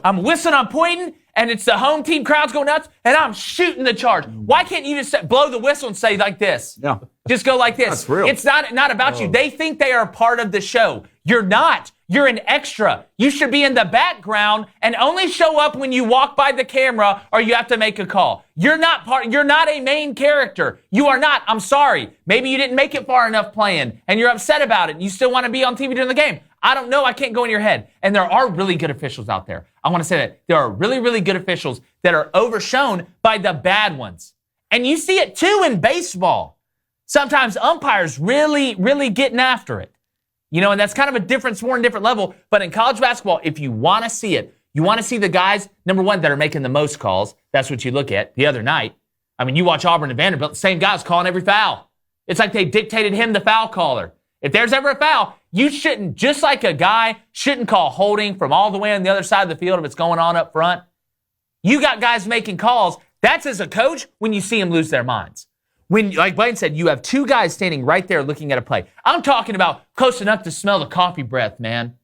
Speaker 1: I'm whistling, I'm pointing, and it's the home team crowd's going nuts, and I'm shooting the charge? Why can't you just blow the whistle and say like this?
Speaker 4: Yeah.
Speaker 1: Just go like this.
Speaker 4: That's real.
Speaker 1: It's not about you. They think they are part of the show. You're not. You're an extra. You should be in the background and only show up when you walk by the camera or you have to make a call. You're not a main character. You are not. I'm sorry. Maybe you didn't make it far enough playing and you're upset about it. You still want to be on TV during the game. I don't know. I can't go in your head. And there are really good officials out there. I want to say that. There are really, really good officials that are overshown by the bad ones. And you see it too in baseball. Sometimes umpires really, really getting after it. And that's kind of a different sport and different level. But in college basketball, if you want to see it, you want to see the guys, number one, that are making the most calls. That's what you look at. The other night, you watch Auburn and Vanderbilt, the same guy's calling every foul. It's like they dictated him the foul caller. If there's ever a foul, you shouldn't, just like a guy shouldn't call holding from all the way on the other side of the field if it's going on up front. You got guys making calls. That's as a coach when you see them lose their minds. When, like Blaine said, you have 2 guys standing right there looking at a play. I'm talking about close enough to smell the coffee breath, man.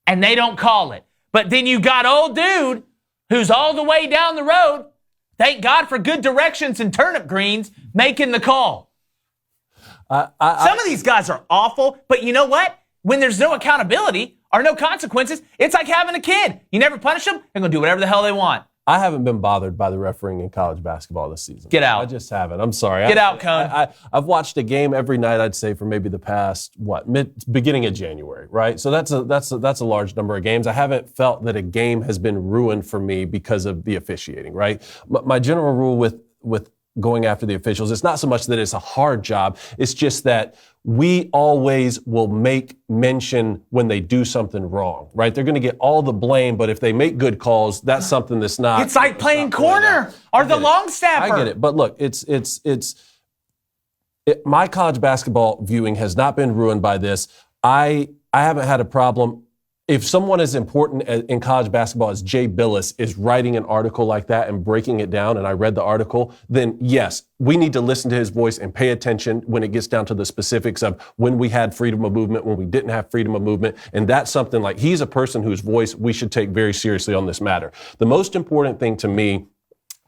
Speaker 1: And they don't call it. But then you got old dude who's all the way down the road, thank God for good directions and turnip greens, making the call. Some of these guys are awful, but you know what? When there's no accountability or no consequences, it's like having a kid. You never punish them, they're going to do whatever the hell they want.
Speaker 3: I haven't been bothered by the refereeing in college basketball this season.
Speaker 1: Get out.
Speaker 3: I just haven't. I'm sorry.
Speaker 1: Get out, Cone.
Speaker 3: I've watched a game every night, I'd say, for maybe the past, beginning of January, right? So that's a large number of games. I haven't felt that a game has been ruined for me because of the officiating, right? My general rule with going after the officials, it's not so much that it's a hard job, it's just that we always will make mention when they do something wrong, right? They're going to get all the blame, but if they make good calls, that's something that's not.
Speaker 1: It's like playing corner or the long snapper.
Speaker 3: I get it, but look, my college basketball viewing has not been ruined by this. I haven't had a problem. If someone as important in college basketball as Jay Billis is writing an article like that and breaking it down, and I read the article, then yes, we need to listen to his voice and pay attention when it gets down to the specifics of when we had freedom of movement, when we didn't have freedom of movement. And that's something like he's a person whose voice we should take very seriously on this matter. The most important thing to me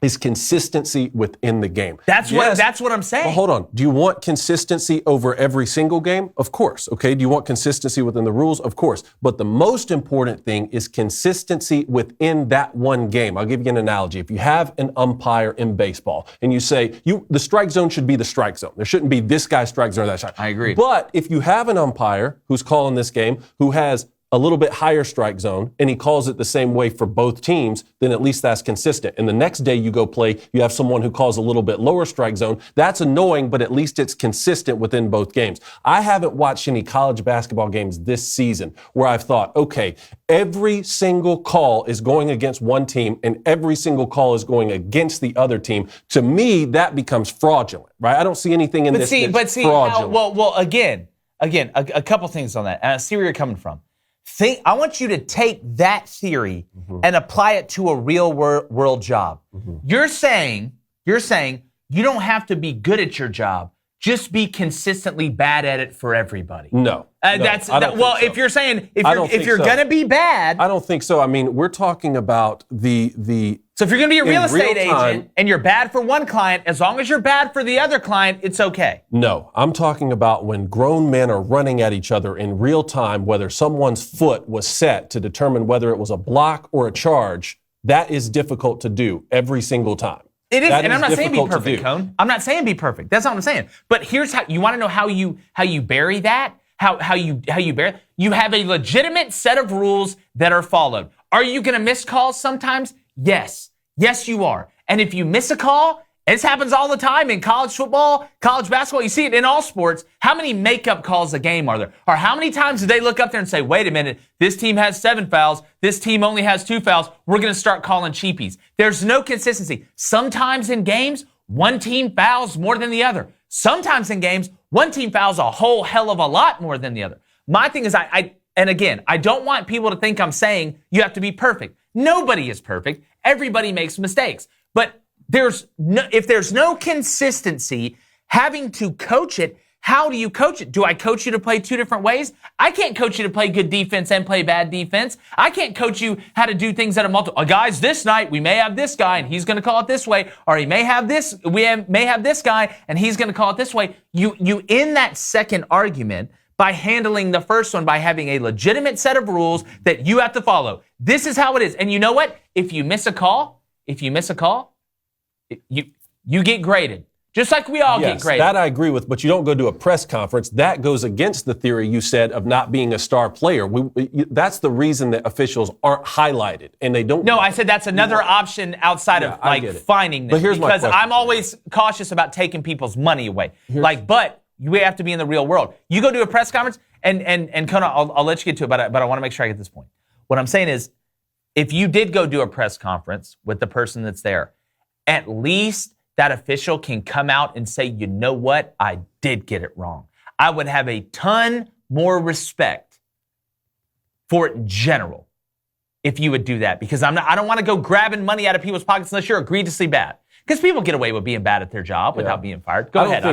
Speaker 3: is consistency within the game.
Speaker 1: That's what I'm saying.
Speaker 3: Well, hold on. Do you want consistency over every single game? Of course. Okay. Do you want consistency within the rules? Of course. But the most important thing is consistency within that one game. I'll give you an analogy. If you have an umpire in baseball and you say the strike zone should be the strike zone. There shouldn't be this guy's strike zone or that strike.
Speaker 1: I agree.
Speaker 3: But if you have an umpire who's calling this game who has a little bit higher strike zone, and he calls it the same way for both teams, then at least that's consistent. And the next day you go play, you have someone who calls a little bit lower strike zone. That's annoying, but at least it's consistent within both games. I haven't watched any college basketball games this season where I've thought, okay, every single call is going against one team and every single call is going against the other team. To me, that becomes fraudulent, right? I don't see anything in this that's fraudulent.
Speaker 1: Again, a couple things on that. And I see where you're coming from. I want you to take that theory and apply it to a real world job. You're saying you don't have to be good at your job. Just be consistently bad at it for everybody.
Speaker 3: No.
Speaker 1: If you're saying if you're gonna be bad,
Speaker 3: I don't think so. I mean, we're talking about the.
Speaker 1: So if you're gonna be a real estate agent and you're bad for one client, as long as you're bad for the other client, it's okay.
Speaker 3: No, I'm talking about when grown men are running at each other in real time, whether someone's foot was set to determine whether it was a block or a charge. That is difficult to do every single time.
Speaker 1: It is, and I'm not saying be perfect, Cone. I'm not saying be perfect. That's not what I'm saying. But here's how you want to know how you bury that. How you bury it. You have a legitimate set of rules that are followed. Are you going to miss calls sometimes? Yes, you are. And if you miss a call, this happens all the time in college football, college basketball. You see it in all sports. How many makeup calls a game are there? Or how many times do they look up there and say, wait a minute, this team has 7 fouls. This team only has 2 fouls. We're going to start calling cheapies. There's no consistency. Sometimes in games, one team fouls more than the other. Sometimes in games, one team fouls a whole hell of a lot more than the other. My thing is, and again, I don't want people to think I'm saying you have to be perfect. Nobody is perfect. Everybody makes mistakes. But if there's no consistency, having to coach it, how do you coach it? Do I coach you to play 2 different ways? I can't coach you to play good defense and play bad defense. I can't coach you how to do things at a multiple. Guys, this night we may have this guy and he's going to call it this way, or we may have this guy and he's going to call it this way. You end that second argument by handling the first one by having a legitimate set of rules that you have to follow. This is how it is. And you know what? If you miss a call, you get graded. Just like we all get graded.
Speaker 3: That I agree with, but you don't go to a press conference. That goes against the theory you said of not being a star player. That's the reason that officials aren't highlighted, and they don't.
Speaker 1: No, I said that's another option outside of finding them.
Speaker 3: But here's my question,
Speaker 1: I'm always cautious about taking people's money away. But you have to be in the real world. You go to a press conference, and Kona, I'll let you get to it, but I want to make sure I get this point. What I'm saying is, if you did go do a press conference with the person that's there, at least that official can come out and say, you know what, I did get it wrong. I would have a ton more respect for it in general if you would do that, because I don't want to go grabbing money out of people's pockets unless you're egregiously bad. Because people get away with being bad at their job without being fired. Go ahead.
Speaker 3: I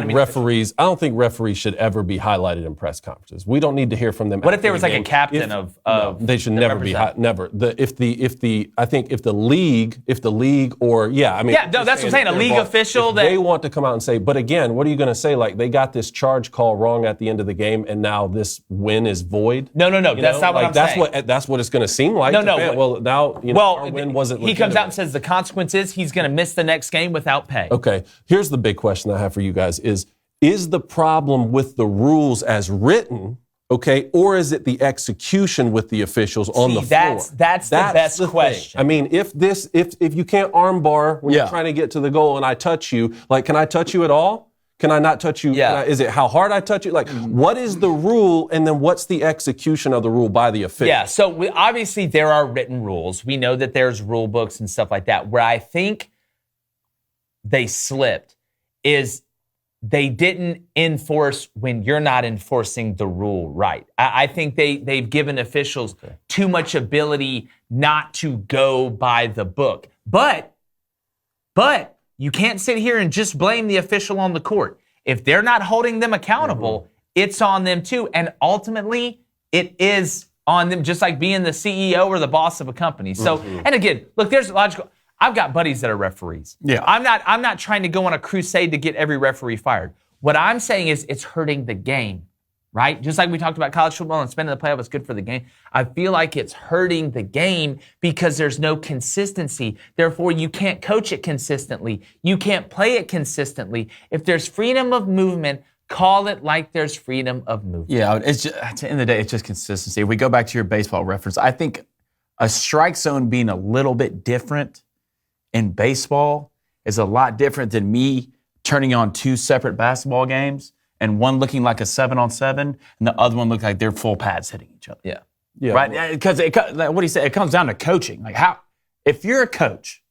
Speaker 3: don't think referees should ever be highlighted in press conferences. We don't need to hear from them.
Speaker 1: What if there was like a captain of
Speaker 3: no, they should never be never. If the league or that's what I'm saying. A league official that they want to come out and say, but again, what are you going to say? Like they got this charge call wrong at the end of the game, and now this win is void.
Speaker 1: No. That's not what I'm saying.
Speaker 3: That's what it's going to seem like. Well, now our win wasn't.
Speaker 1: He comes out and says the consequence is he's going to miss the next game without pay.
Speaker 3: Okay, here's the big question I have for you guys is the problem with the rules as written, okay, or is it the execution with the officials on the floor?
Speaker 1: That's the best question.
Speaker 3: I mean, if you can't armbar when you're trying to get to the goal and I touch you, like, can I touch you at all? Can I not touch you?
Speaker 1: Yeah.
Speaker 3: Is it how hard I touch you? Like, what is the rule, and then what's the execution of the rule by the official?
Speaker 1: Yeah, so obviously there are written rules. We know that there's rule books and stuff like that. Where I think they slipped is they didn't enforce when you're not enforcing the rule right. I think they've given officials too much ability not to go by the book. But you can't sit here and just blame the official on the court. If they're not holding them accountable, it's on them too. And ultimately, it is on them, just like being the CEO or the boss of a company. So, and again, look, there's logical. I've got buddies that are referees.
Speaker 4: Yeah.
Speaker 1: I'm not trying to go on a crusade to get every referee fired. What I'm saying is it's hurting the game, right? Just like we talked about college football and spending the playoff is good for the game. I feel like it's hurting the game because there's no consistency. Therefore, you can't coach it consistently. You can't play it consistently. If there's freedom of movement, call it like there's freedom of movement.
Speaker 4: Yeah, it's just, at the end of the day, it's just consistency. If we go back to your baseball reference, I think a strike zone being a little bit different in baseball is a lot different than me turning on two separate basketball games and one looking like a 7-on-7 and the other one look like they're full pads hitting each other.
Speaker 3: Yeah.
Speaker 4: Right? Because what do you say? It comes down to coaching. Like if you're a coach,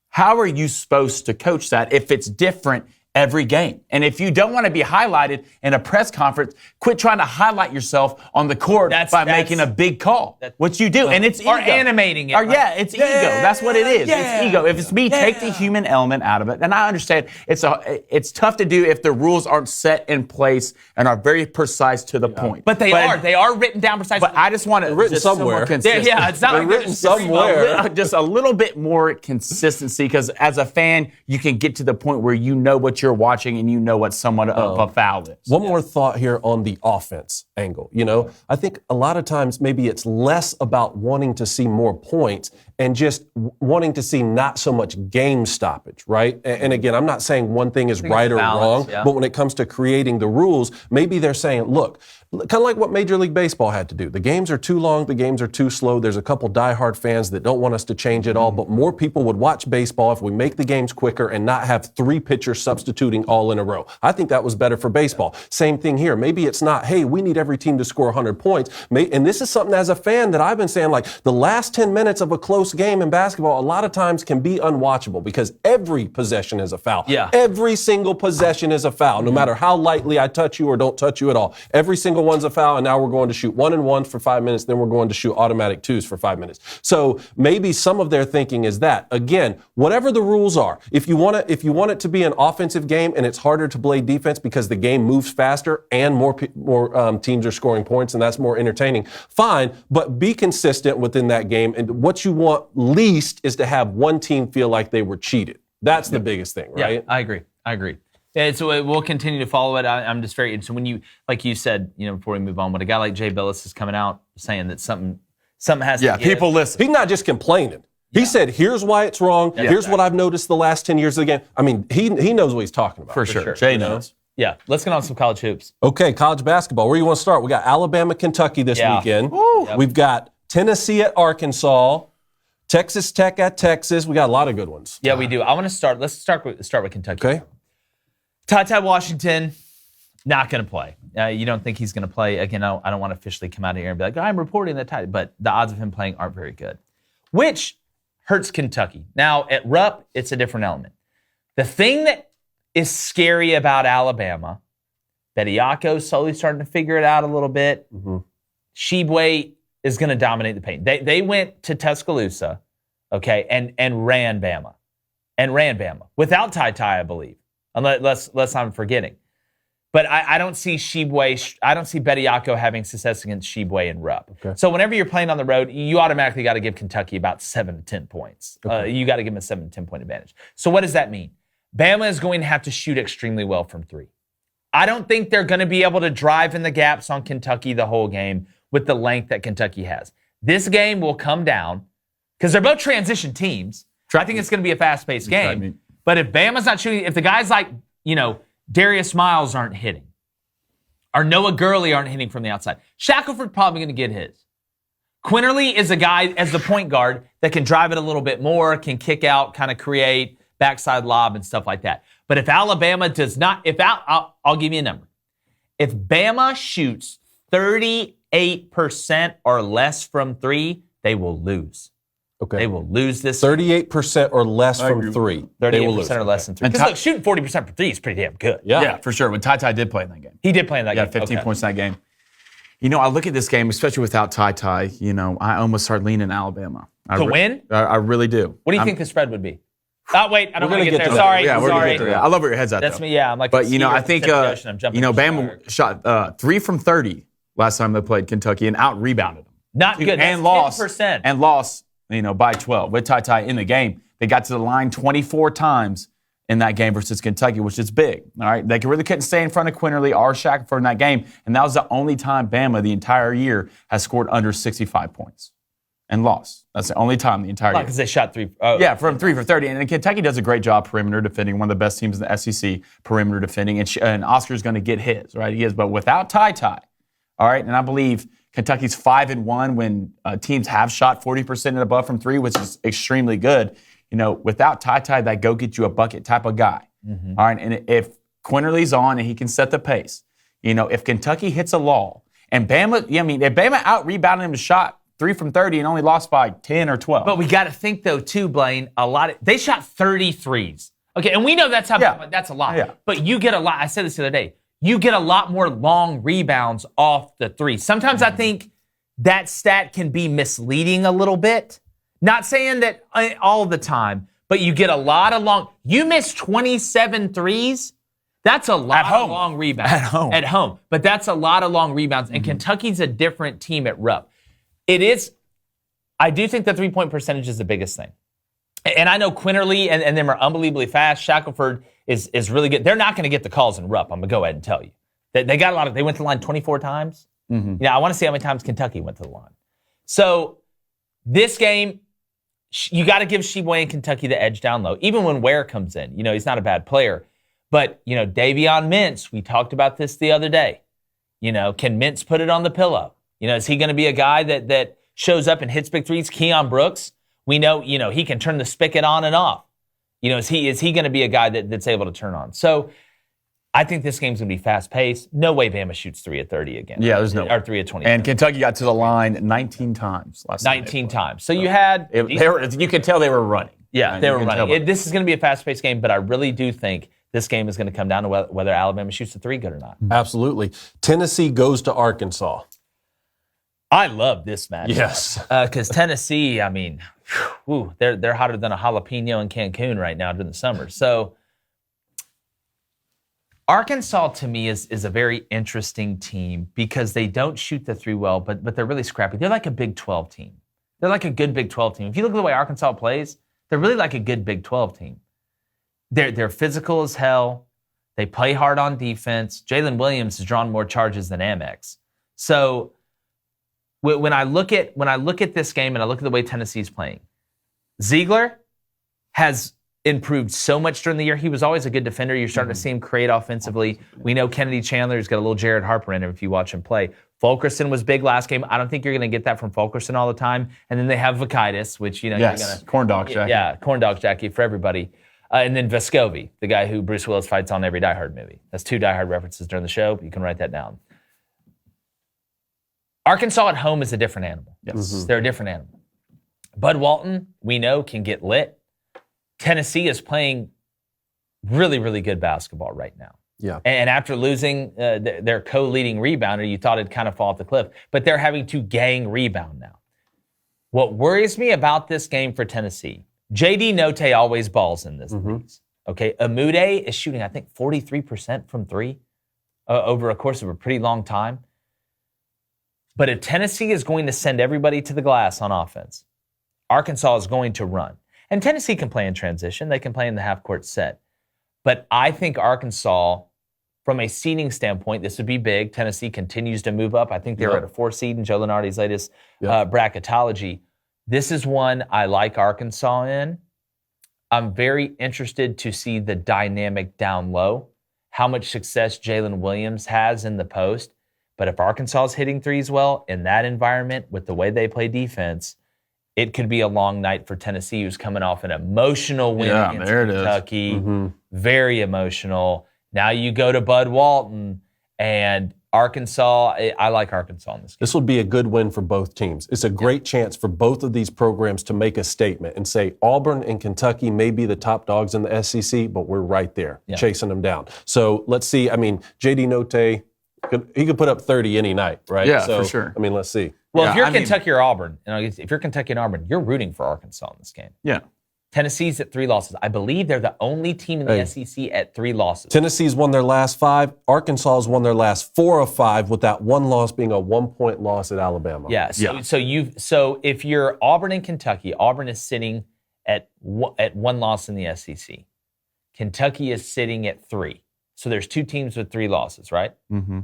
Speaker 4: how are you supposed to coach that if it's different every game? And if you don't want to be highlighted in a press conference, quit trying to highlight yourself on the court by making a big call. What you do, and it's ego.
Speaker 1: Or animating it.
Speaker 4: It's ego. That's what it is. It's ego. If it's me, take the human element out of it. And I understand it's tough to do if the rules aren't set in place and are very precise to the point.
Speaker 1: But they are written down precisely.
Speaker 4: But I just want it
Speaker 3: written somewhere.
Speaker 1: It's not like
Speaker 3: written somewhere.
Speaker 4: Just a little bit more consistency, because as a fan, you can get to the point where you know what you're watching and you know what somewhat of a foul is.
Speaker 3: One more thought here on the offense angle. I think a lot of times maybe it's less about wanting to see more points and just wanting to see not so much game stoppage, right? And again, I'm not saying one thing is right or wrong, but when it comes to creating the rules, maybe they're saying, look, kind of like what Major League Baseball had to do. The games are too long, the games are too slow. There's a couple diehard fans that don't want us to change it all, but more people would watch baseball if we make the games quicker and not have three pitchers substituting all in a row. I think that was better for baseball. Same thing here. Maybe it's not, hey, we need every team to score 100 points. And this is something as a fan that I've been saying, like the last 10 minutes of a close game in basketball, a lot of times can be unwatchable because every possession is a foul.
Speaker 1: Yeah.
Speaker 3: Every single possession is a foul, no matter how lightly I touch you or don't touch you at all. Every single one's a foul, and now we're going to shoot 1-and-1 for 5 minutes, then we're going to shoot automatic twos for 5 minutes. So maybe some of their thinking is that, again, whatever the rules are, if you want it to be an offensive game and it's harder to play defense because the game moves faster and more teams are scoring points and that's more entertaining, fine, but be consistent within that game. And what you want least is to have one team feel like they were cheated. That's the biggest thing, right?
Speaker 1: Yeah, I agree. And so we'll continue to follow it. I'm just very interested. When you, like you said, before we move on, when a guy like Jay Billis is coming out saying that something has to give.
Speaker 4: People listen.
Speaker 3: He's not just complaining. He said, here's why it's wrong. Here's what I've noticed the last 10 years of the game. I mean, he knows what he's talking about.
Speaker 4: For sure. Jay knows.
Speaker 1: Yeah, let's get on some college hoops.
Speaker 3: Okay, college basketball. Where do you want to start? We got Alabama, Kentucky this weekend.
Speaker 1: Yep.
Speaker 3: We've got Tennessee at Arkansas, Texas Tech at Texas. We got a lot of good ones.
Speaker 1: Yeah, we do. I want to start. Let's start with Kentucky.
Speaker 3: Okay.
Speaker 1: Ty Washington, not going to play. You don't think he's going to play? Again, I don't want to officially come out here and be like, I'm reporting that Ty, but the odds of him playing aren't very good, which hurts Kentucky. Now, at Rupp, it's a different element. The thing that is scary about Alabama, Bediako's slowly starting to figure it out a little bit. Jboy is going to dominate the paint. They went to Tuscaloosa, okay, and ran Bama. and ran Bama without Ty, I believe, unless I'm forgetting. But I don't see Jboy. I don't see Bediako having success against Jboy and Rupp.
Speaker 3: Okay.
Speaker 1: So whenever you're playing on the road, you automatically got to give Kentucky about 7 to 10 points.
Speaker 3: Okay.
Speaker 1: You got to give them a 7 to 10 point advantage. So what does that mean? Bama is going to have to shoot extremely well from three. I don't think they're going to be able to drive in the gaps on Kentucky the whole game with the length that Kentucky has. This game will come down because they're both transition teams. I think it's going to be a fast-paced game. But if Bama's not shooting, if the guys like, Darius Miles aren't hitting, or Noah Gurley aren't hitting from the outside, Shackelford probably going to get his. Quinterly is a guy as the point guard that can drive it a little bit more, can kick out, kind of create backside lob and stuff like that. But if Alabama does not, I'll give you a number. If Bama shoots 38% or less from three, they will lose.
Speaker 3: Okay.
Speaker 1: They will lose this.
Speaker 3: 38% or less from three.
Speaker 1: 38% or less than three. Because look, shooting 40% from three is pretty damn good.
Speaker 4: Yeah, for sure. When Ty did play in that game.
Speaker 1: He did play in that game.
Speaker 4: 15 points in that game. I look at this game, especially without Ty. I almost start leaning Alabama.
Speaker 1: Win?
Speaker 4: I really do.
Speaker 1: What do you think the spread would be? Oh, wait, I don't want to get there.
Speaker 3: that.
Speaker 1: Sorry.
Speaker 4: Yeah, we're going to get to that. I love where your head's at,
Speaker 1: That's
Speaker 4: though.
Speaker 1: me, yeah. I'm like,
Speaker 4: but, I think, Bama shot 3 from 30 last time they played Kentucky and out-rebounded them.
Speaker 1: Not good.
Speaker 4: And
Speaker 1: That's
Speaker 4: lost.
Speaker 1: 10%.
Speaker 4: And lost, by 12 with Ty in the game. They got to the line 24 times in that game versus Kentucky, which is big. All right, they really couldn't stay in front of Quinterly or Shackelford in that game, and that was the only time Bama the entire year has scored under 65 points and lost. That's the only time the entire year.
Speaker 1: Because they shot 3.
Speaker 4: From 3 for 30. And Kentucky does a great job perimeter defending, one of the best teams in the SEC perimeter defending, and Oscar's going to get his, right? He is, but without Ty, all right, and I believe Kentucky's 5-1 when teams have shot 40% and above from three, which is extremely good. Without Ty, that go get you a bucket type of guy. Mm-hmm. All right, and if Quinterly's on and he can set the pace, if Kentucky hits a lull and Bama, if Bama out-rebounded him to shot 3 from 30 and only lost by 10 or 12.
Speaker 1: But we got to think, though, too, Blaine, they shot 33s. Okay, and we know that's a lot.
Speaker 4: Yeah.
Speaker 1: But you get a lot. I said this the other day. You get a lot more long rebounds off the three. Sometimes I think that stat can be misleading a little bit. Not saying that all the time, but you get a lot of long. You miss 27 threes. That's a lot of long rebounds. At home. But that's a lot of long rebounds. And Kentucky's a different team at Rupp. It is. I do think the three-point percentage is the biggest thing. And I know Quinterly and them are unbelievably fast. Shackelford is really good. They're not going to get the calls in Rupp. I'm going to go ahead and tell you. They got a lot of. They went to the line 24 times. Mm-hmm. I want to see how many times Kentucky went to the line. So this game, you got to give Jboy and Kentucky the edge down low. Even when Ware comes in, he's not a bad player. But Davion Mintz, we talked about this the other day. Can Mintz put it on the pillow? Is he going to be a guy that shows up and hits big threes? Keon Brooks, we know, he can turn the spigot on and off. Is he going to be a guy that's able to turn on? So I think this game's going to be fast-paced. No way Bama shoots 3 at 30 again.
Speaker 4: Yeah, there's no.
Speaker 1: Or 3 at 20.
Speaker 4: And Kentucky got to the line 19 times last night.
Speaker 1: 19 times. So you had.
Speaker 4: You could tell they were running.
Speaker 1: Yeah, they were running. This is going to be a fast-paced game, but I really do think this game is going to come down to whether Alabama shoots a 3 good or not.
Speaker 3: Absolutely. Tennessee goes to Arkansas.
Speaker 1: I love this match.
Speaker 3: Yes.
Speaker 1: Because Tennessee, they're hotter than a jalapeno in Cancun right now during the summer. So Arkansas, to me, is a very interesting team because they don't shoot the 3 well, but they're really scrappy. They're like a Big 12 team. They're like a good Big 12 team. If you look at the way Arkansas plays, they're really like a good Big 12 team. They're physical as hell. They play hard on defense. Jalen Williams has drawn more charges than Amex. So when I look at this game and I look at the way Tennessee's playing, Ziegler has improved so much during the year. He was always a good defender. You're starting to see him create offensively. We know Kennedy Chandler's got a little Jared Harper in him if you watch him play. Fulkerson was big last game. I don't think you're going to get that from Fulkerson all the time. And then they have Vakaitis, which,
Speaker 4: yes,
Speaker 1: you're going to...
Speaker 4: corn dog Jackie.
Speaker 1: Yeah, corn dog Jackie for everybody. And then Vescovi, the guy who Bruce Willis fights on every Die Hard movie. That's 2 Die Hard references during the show. You can write that down. Arkansas at home is a different animal.
Speaker 4: Yes. Mm-hmm.
Speaker 1: They're a different animal. Bud Walton, we know, can get lit. Tennessee is playing really, really good basketball right now.
Speaker 3: Yeah.
Speaker 1: And after losing their co-leading rebounder, you thought it'd kind of fall off the cliff. But they're having to gang rebound now. What worries me about this game for Tennessee JD Note always balls in this league. Okay, Amude is shooting, I think, 43% from three over a course of a pretty long time. But if Tennessee is going to send everybody to the glass on offense, Arkansas is going to run. And Tennessee can play in transition. They can play in the half-court set. But I think Arkansas, from a seeding standpoint, this would be big. Tennessee continues to move up. I think they're at a 4 seed in Joe Lunardi's latest bracketology. This is one I like Arkansas in. I'm very interested to see the dynamic down low, how much success Jalen Williams has in the post. But if Arkansas is hitting threes well in that environment with the way they play defense, it could be a long night for Tennessee, who's coming off an emotional win against Kentucky. Very emotional. Now you go to Bud Walton and Arkansas. I like Arkansas in this game.
Speaker 3: This would be a good win for both teams. It's a great chance for both of these programs to make a statement and say Auburn and Kentucky may be the top dogs in the SEC, but we're right there chasing them down. So let's see. I mean, JD Note, he could put up 30 any night, right?
Speaker 4: Yeah,
Speaker 3: so,
Speaker 4: for sure.
Speaker 3: I mean, let's see.
Speaker 1: Well, if you're Kentucky or Auburn, if you're Kentucky and Auburn, you're rooting for Arkansas in this game.
Speaker 4: Yeah.
Speaker 1: Tennessee's at 3 losses. I believe they're the only team in the SEC at 3 losses.
Speaker 3: Tennessee's won their last 5. Arkansas has won their last 4 of 5, with that one loss being a 1-point loss at Alabama.
Speaker 1: Yeah. So if you're Auburn and Kentucky, Auburn is sitting at 1 loss in the SEC. Kentucky is sitting at 3. So there's 2 teams with 3 losses, right? Mm-hmm.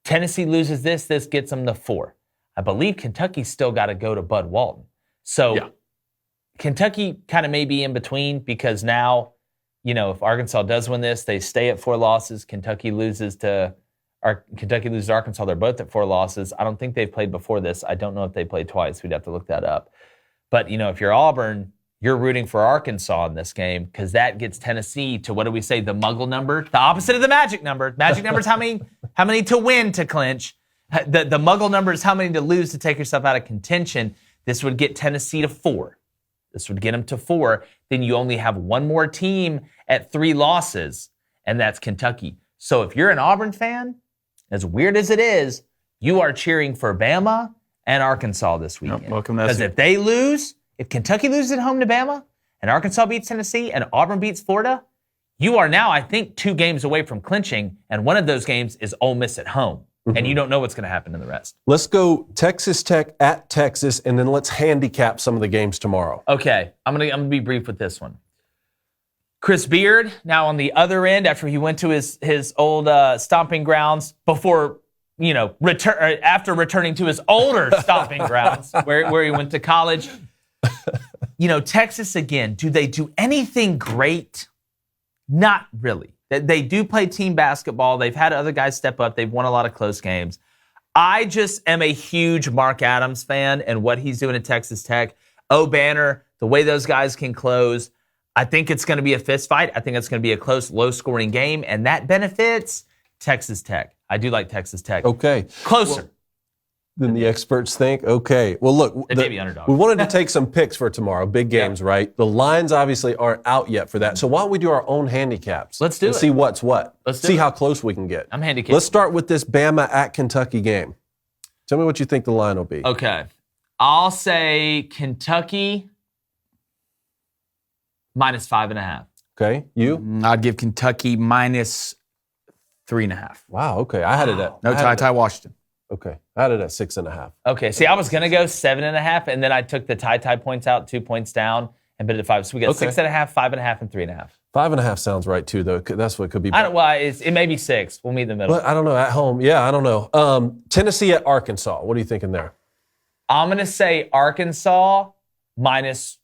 Speaker 1: Tennessee loses this gets them to 4. I believe Kentucky's still got to go to Bud Walton. So Kentucky kind of may be in between, because now, if Arkansas does win this, they stay at 4 losses. Kentucky loses to Arkansas. They're both at 4 losses. I don't think they've played before this. I don't know if they played twice. We'd have to look that up. But, if you're Auburn, you're rooting for Arkansas in this game, because that gets Tennessee to, what do we say, the Muggle number? The opposite of the magic number. Magic number is how many to win to clinch. The Muggle number is how many to lose to take yourself out of contention. This would get Tennessee to 4. This would get them to 4. Then you only have one more team at 3 losses, and that's Kentucky. So if you're an Auburn fan, as weird as it is, you are cheering for Bama and Arkansas this weekend. Because if they lose, if Kentucky loses at home to Bama, and Arkansas beats Tennessee, and Auburn beats Florida, you are now, I think, 2 games away from clinching, and one of those games is Ole Miss at home. And you don't know what's going to happen in the rest.
Speaker 3: Let's go Texas Tech at Texas, and then let's handicap some of the games tomorrow.
Speaker 1: Okay, I'm gonna be brief with this one. Chris Beard, now on the other end, after he went to his old stomping grounds before, after returning to his older stomping grounds where he went to college. Texas again, do they do anything great? Not really. They do play team basketball. They've had other guys step up. They've won a lot of close games. I just am a huge Mark Adams fan and what he's doing at Texas Tech. Banner, the way those guys can close. I think it's going to be a fist fight. I think it's going to be a close, low-scoring game, and that benefits Texas Tech. I do like Texas Tech.
Speaker 3: Okay.
Speaker 1: Closer.
Speaker 3: Than the experts think? Okay. Well, look, we wanted to take some picks for tomorrow. Big games, right? The lines obviously aren't out yet for that. So why don't we do our own handicaps?
Speaker 1: Let's do it.
Speaker 3: See what's what.
Speaker 1: Let's
Speaker 3: see how close we can get.
Speaker 1: I'm handicapped.
Speaker 3: Let's start with this Bama at Kentucky game. Tell me what you think the line will be.
Speaker 1: Okay. I'll say Kentucky minus 5.5.
Speaker 3: Okay. You?
Speaker 4: I'd give Kentucky minus 3.5.
Speaker 3: Wow. Okay. I had it at
Speaker 4: Ty Washington.
Speaker 3: Okay. I had it at 6.5.
Speaker 1: Okay. See, I was going to go 7.5, and then I took the tie points out, 2 points down, and put it at 5. So we got 6.5, 5.5, and 3.5.
Speaker 3: 5.5 sounds right, too, though. That's what it could be.
Speaker 1: It may be 6. We'll meet in the middle.
Speaker 3: But I don't know. At home, yeah, I don't know. Tennessee at Arkansas. What are you thinking there?
Speaker 1: I'm going to say Arkansas minus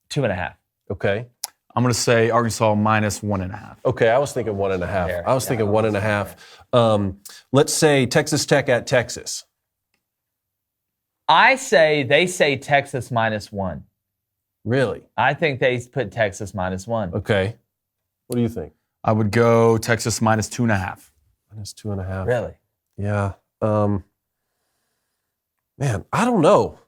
Speaker 1: 2.5.
Speaker 3: Okay.
Speaker 4: I'm going to say Arkansas minus 1.5.
Speaker 3: Okay, I was thinking 1.5. I was thinking 1.5. Let's say Texas Tech at Texas.
Speaker 1: They say Texas minus 1.
Speaker 3: Really?
Speaker 1: I think they put Texas minus 1.
Speaker 3: Okay. What do you think?
Speaker 4: I would go Texas minus 2.5.
Speaker 3: Minus 2.5.
Speaker 1: Really?
Speaker 3: Yeah. Man, I don't know.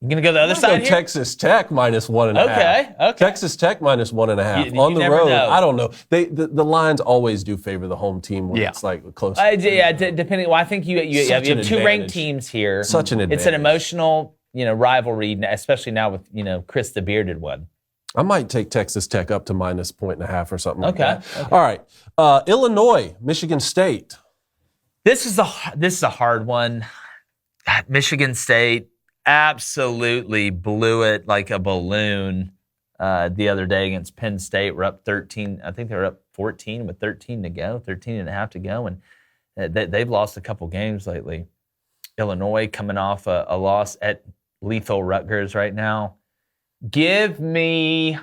Speaker 1: You're going to go the other side here?
Speaker 3: Texas Tech minus 1.5.
Speaker 1: Okay.
Speaker 3: Texas Tech minus 1.5. On the road, I don't know. The lines always do favor the home team when it's like close.
Speaker 1: Depending. Well, I think you have 2 ranked teams here.
Speaker 3: Such an advantage.
Speaker 1: It's an emotional, rivalry, especially now with, Chris the Bearded one.
Speaker 3: I might take Texas Tech up to minus 1.5 or something like that.
Speaker 1: Okay.
Speaker 3: All right. Illinois, Michigan State.
Speaker 1: This is a hard one. Michigan State absolutely blew it like a balloon the other day against Penn State. We're up 13. I think they were up 14 with 13 to go, 13 and a half to go. And they've lost a couple games lately. Illinois coming off a loss at lethal Rutgers right now. Give me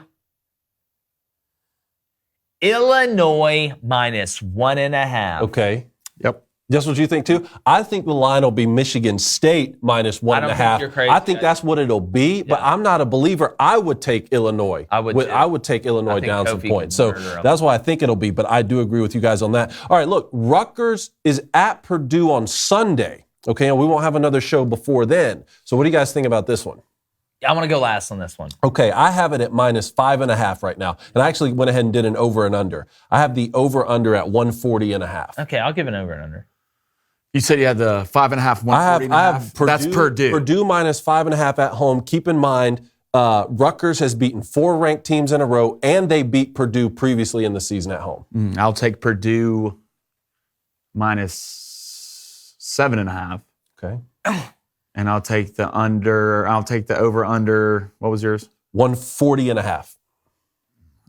Speaker 1: Illinois minus 1.5.
Speaker 3: Okay.
Speaker 4: Yep.
Speaker 3: That's what you think too? I think the line will be Michigan State minus 1.5.
Speaker 1: I don't think you're crazy.
Speaker 3: I think that's what it'll be, but I'm not a believer. I would take Illinois.
Speaker 1: I would
Speaker 3: take Illinois down some
Speaker 1: Kofi
Speaker 3: points. So that's why I think it'll be, but I do agree with you guys on that. All right, look, Rutgers is at Purdue on Sunday. Okay, and we won't have another show before then. So what do you guys think about this one?
Speaker 1: I want to go last on this one.
Speaker 3: Okay, I have it at minus 5.5 right now. And I actually went ahead and did an over and under. I have the over under at 140.5.
Speaker 1: Okay, I'll give an over and under.
Speaker 4: You said you had the 5.5, 140.
Speaker 3: I have Purdue,
Speaker 4: That's Purdue.
Speaker 3: Purdue minus 5.5 at home. Keep in mind, Rutgers has beaten 4 ranked teams in a row, and they beat Purdue previously in the season at home.
Speaker 4: I'll take Purdue minus 7.5.
Speaker 3: Okay.
Speaker 4: And I'll take the under. I'll take the over under. What was yours?
Speaker 3: 140.5.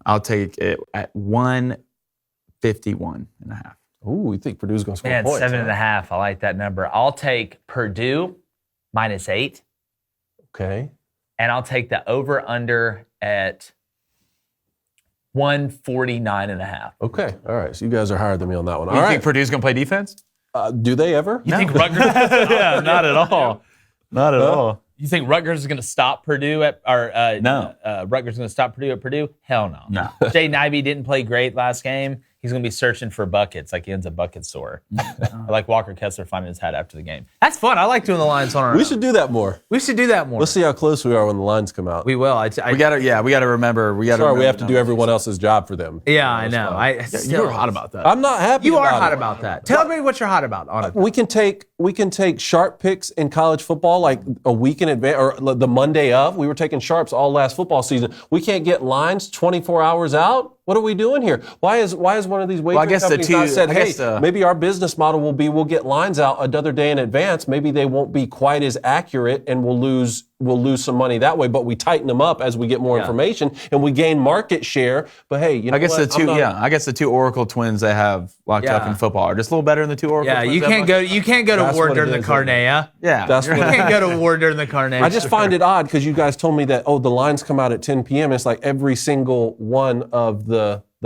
Speaker 4: I'll take it at 151.5.
Speaker 3: Ooh, you think Purdue's going to score
Speaker 1: Man,
Speaker 3: points?
Speaker 1: 7.5. I like that number. I'll take Purdue minus 8.
Speaker 3: Okay.
Speaker 1: And I'll take the over under at 149.5.
Speaker 3: Okay. All right. So you guys are higher than me on that one. All
Speaker 4: You
Speaker 3: right.
Speaker 4: think Purdue's going to play defense?
Speaker 3: Do they ever?
Speaker 1: You think Rutgers?
Speaker 4: Yeah, not at all. Not at all.
Speaker 1: You think Rutgers is going to stop Purdue
Speaker 4: No.
Speaker 1: Rutgers is going to stop Purdue at Purdue? Hell no.
Speaker 4: No.
Speaker 1: Jay Nivey didn't play great last game. He's going to be searching for buckets like he owns a bucket store. Or like Walker Kessler finding his hat after the game. That's fun. I like doing the lines on our
Speaker 3: We
Speaker 1: own.
Speaker 3: should do that more.
Speaker 1: We should do that more.
Speaker 3: Let's see how close we are when the lines come out.
Speaker 1: We will.
Speaker 4: We gotta remember.
Speaker 3: Sorry, we have to do everyone else's job for them.
Speaker 1: Yeah, I know.
Speaker 4: You were hot about that.
Speaker 3: I'm not happy.
Speaker 1: You are
Speaker 3: about
Speaker 1: hot
Speaker 3: it.
Speaker 1: about that. Tell everybody what you're hot about on it.
Speaker 3: We can take sharp picks in college football like a week in advance or the Monday of. We were taking sharps all last football season. We can't get lines 24 hours out. What are we doing here? Why is one of these wagering companies not said, hey, maybe our business model will be we'll get lines out another day in advance. Maybe they won't be quite as accurate and we'll lose some money that way, but we tighten them up as we get more information and we gain market share. But hey, you know
Speaker 4: I guess
Speaker 3: what?
Speaker 4: I guess the two Oracle twins they have locked up in football are just a little better than the two Oracle twins.
Speaker 1: You can't go to
Speaker 3: That's
Speaker 1: war
Speaker 3: what
Speaker 1: during
Speaker 3: it
Speaker 1: the
Speaker 3: is,
Speaker 1: Carnea.
Speaker 4: Yeah.
Speaker 3: That's what
Speaker 1: You can't go to war during the Carnea.
Speaker 3: I just find it odd because you guys told me that, the lines come out at 10 p.m. It's like every single one of the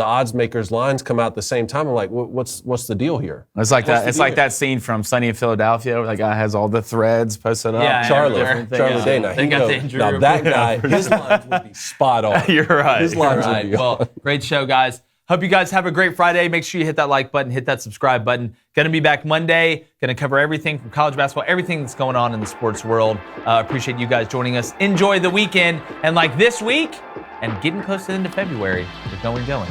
Speaker 3: odds makers' lines come out at the same time. I'm like, what's the deal here?
Speaker 4: It's like that. It's like that scene from Sunny in Philadelphia where that guy has all the threads posted up.
Speaker 1: Yeah,
Speaker 3: Charlie
Speaker 1: yeah.
Speaker 3: Day. Now,
Speaker 1: They got the injury
Speaker 3: now that guy, his lines would be spot on.
Speaker 4: You're right.
Speaker 3: His lines would be on.
Speaker 1: Well, great show, guys. Hope you guys have a great Friday. Make sure you hit that like button, hit that subscribe button. Going to be back Monday. Going to cover everything from college basketball, everything that's going on in the sports world. Appreciate you guys joining us. Enjoy the weekend. And like this week, and getting close to the end of February, we're going.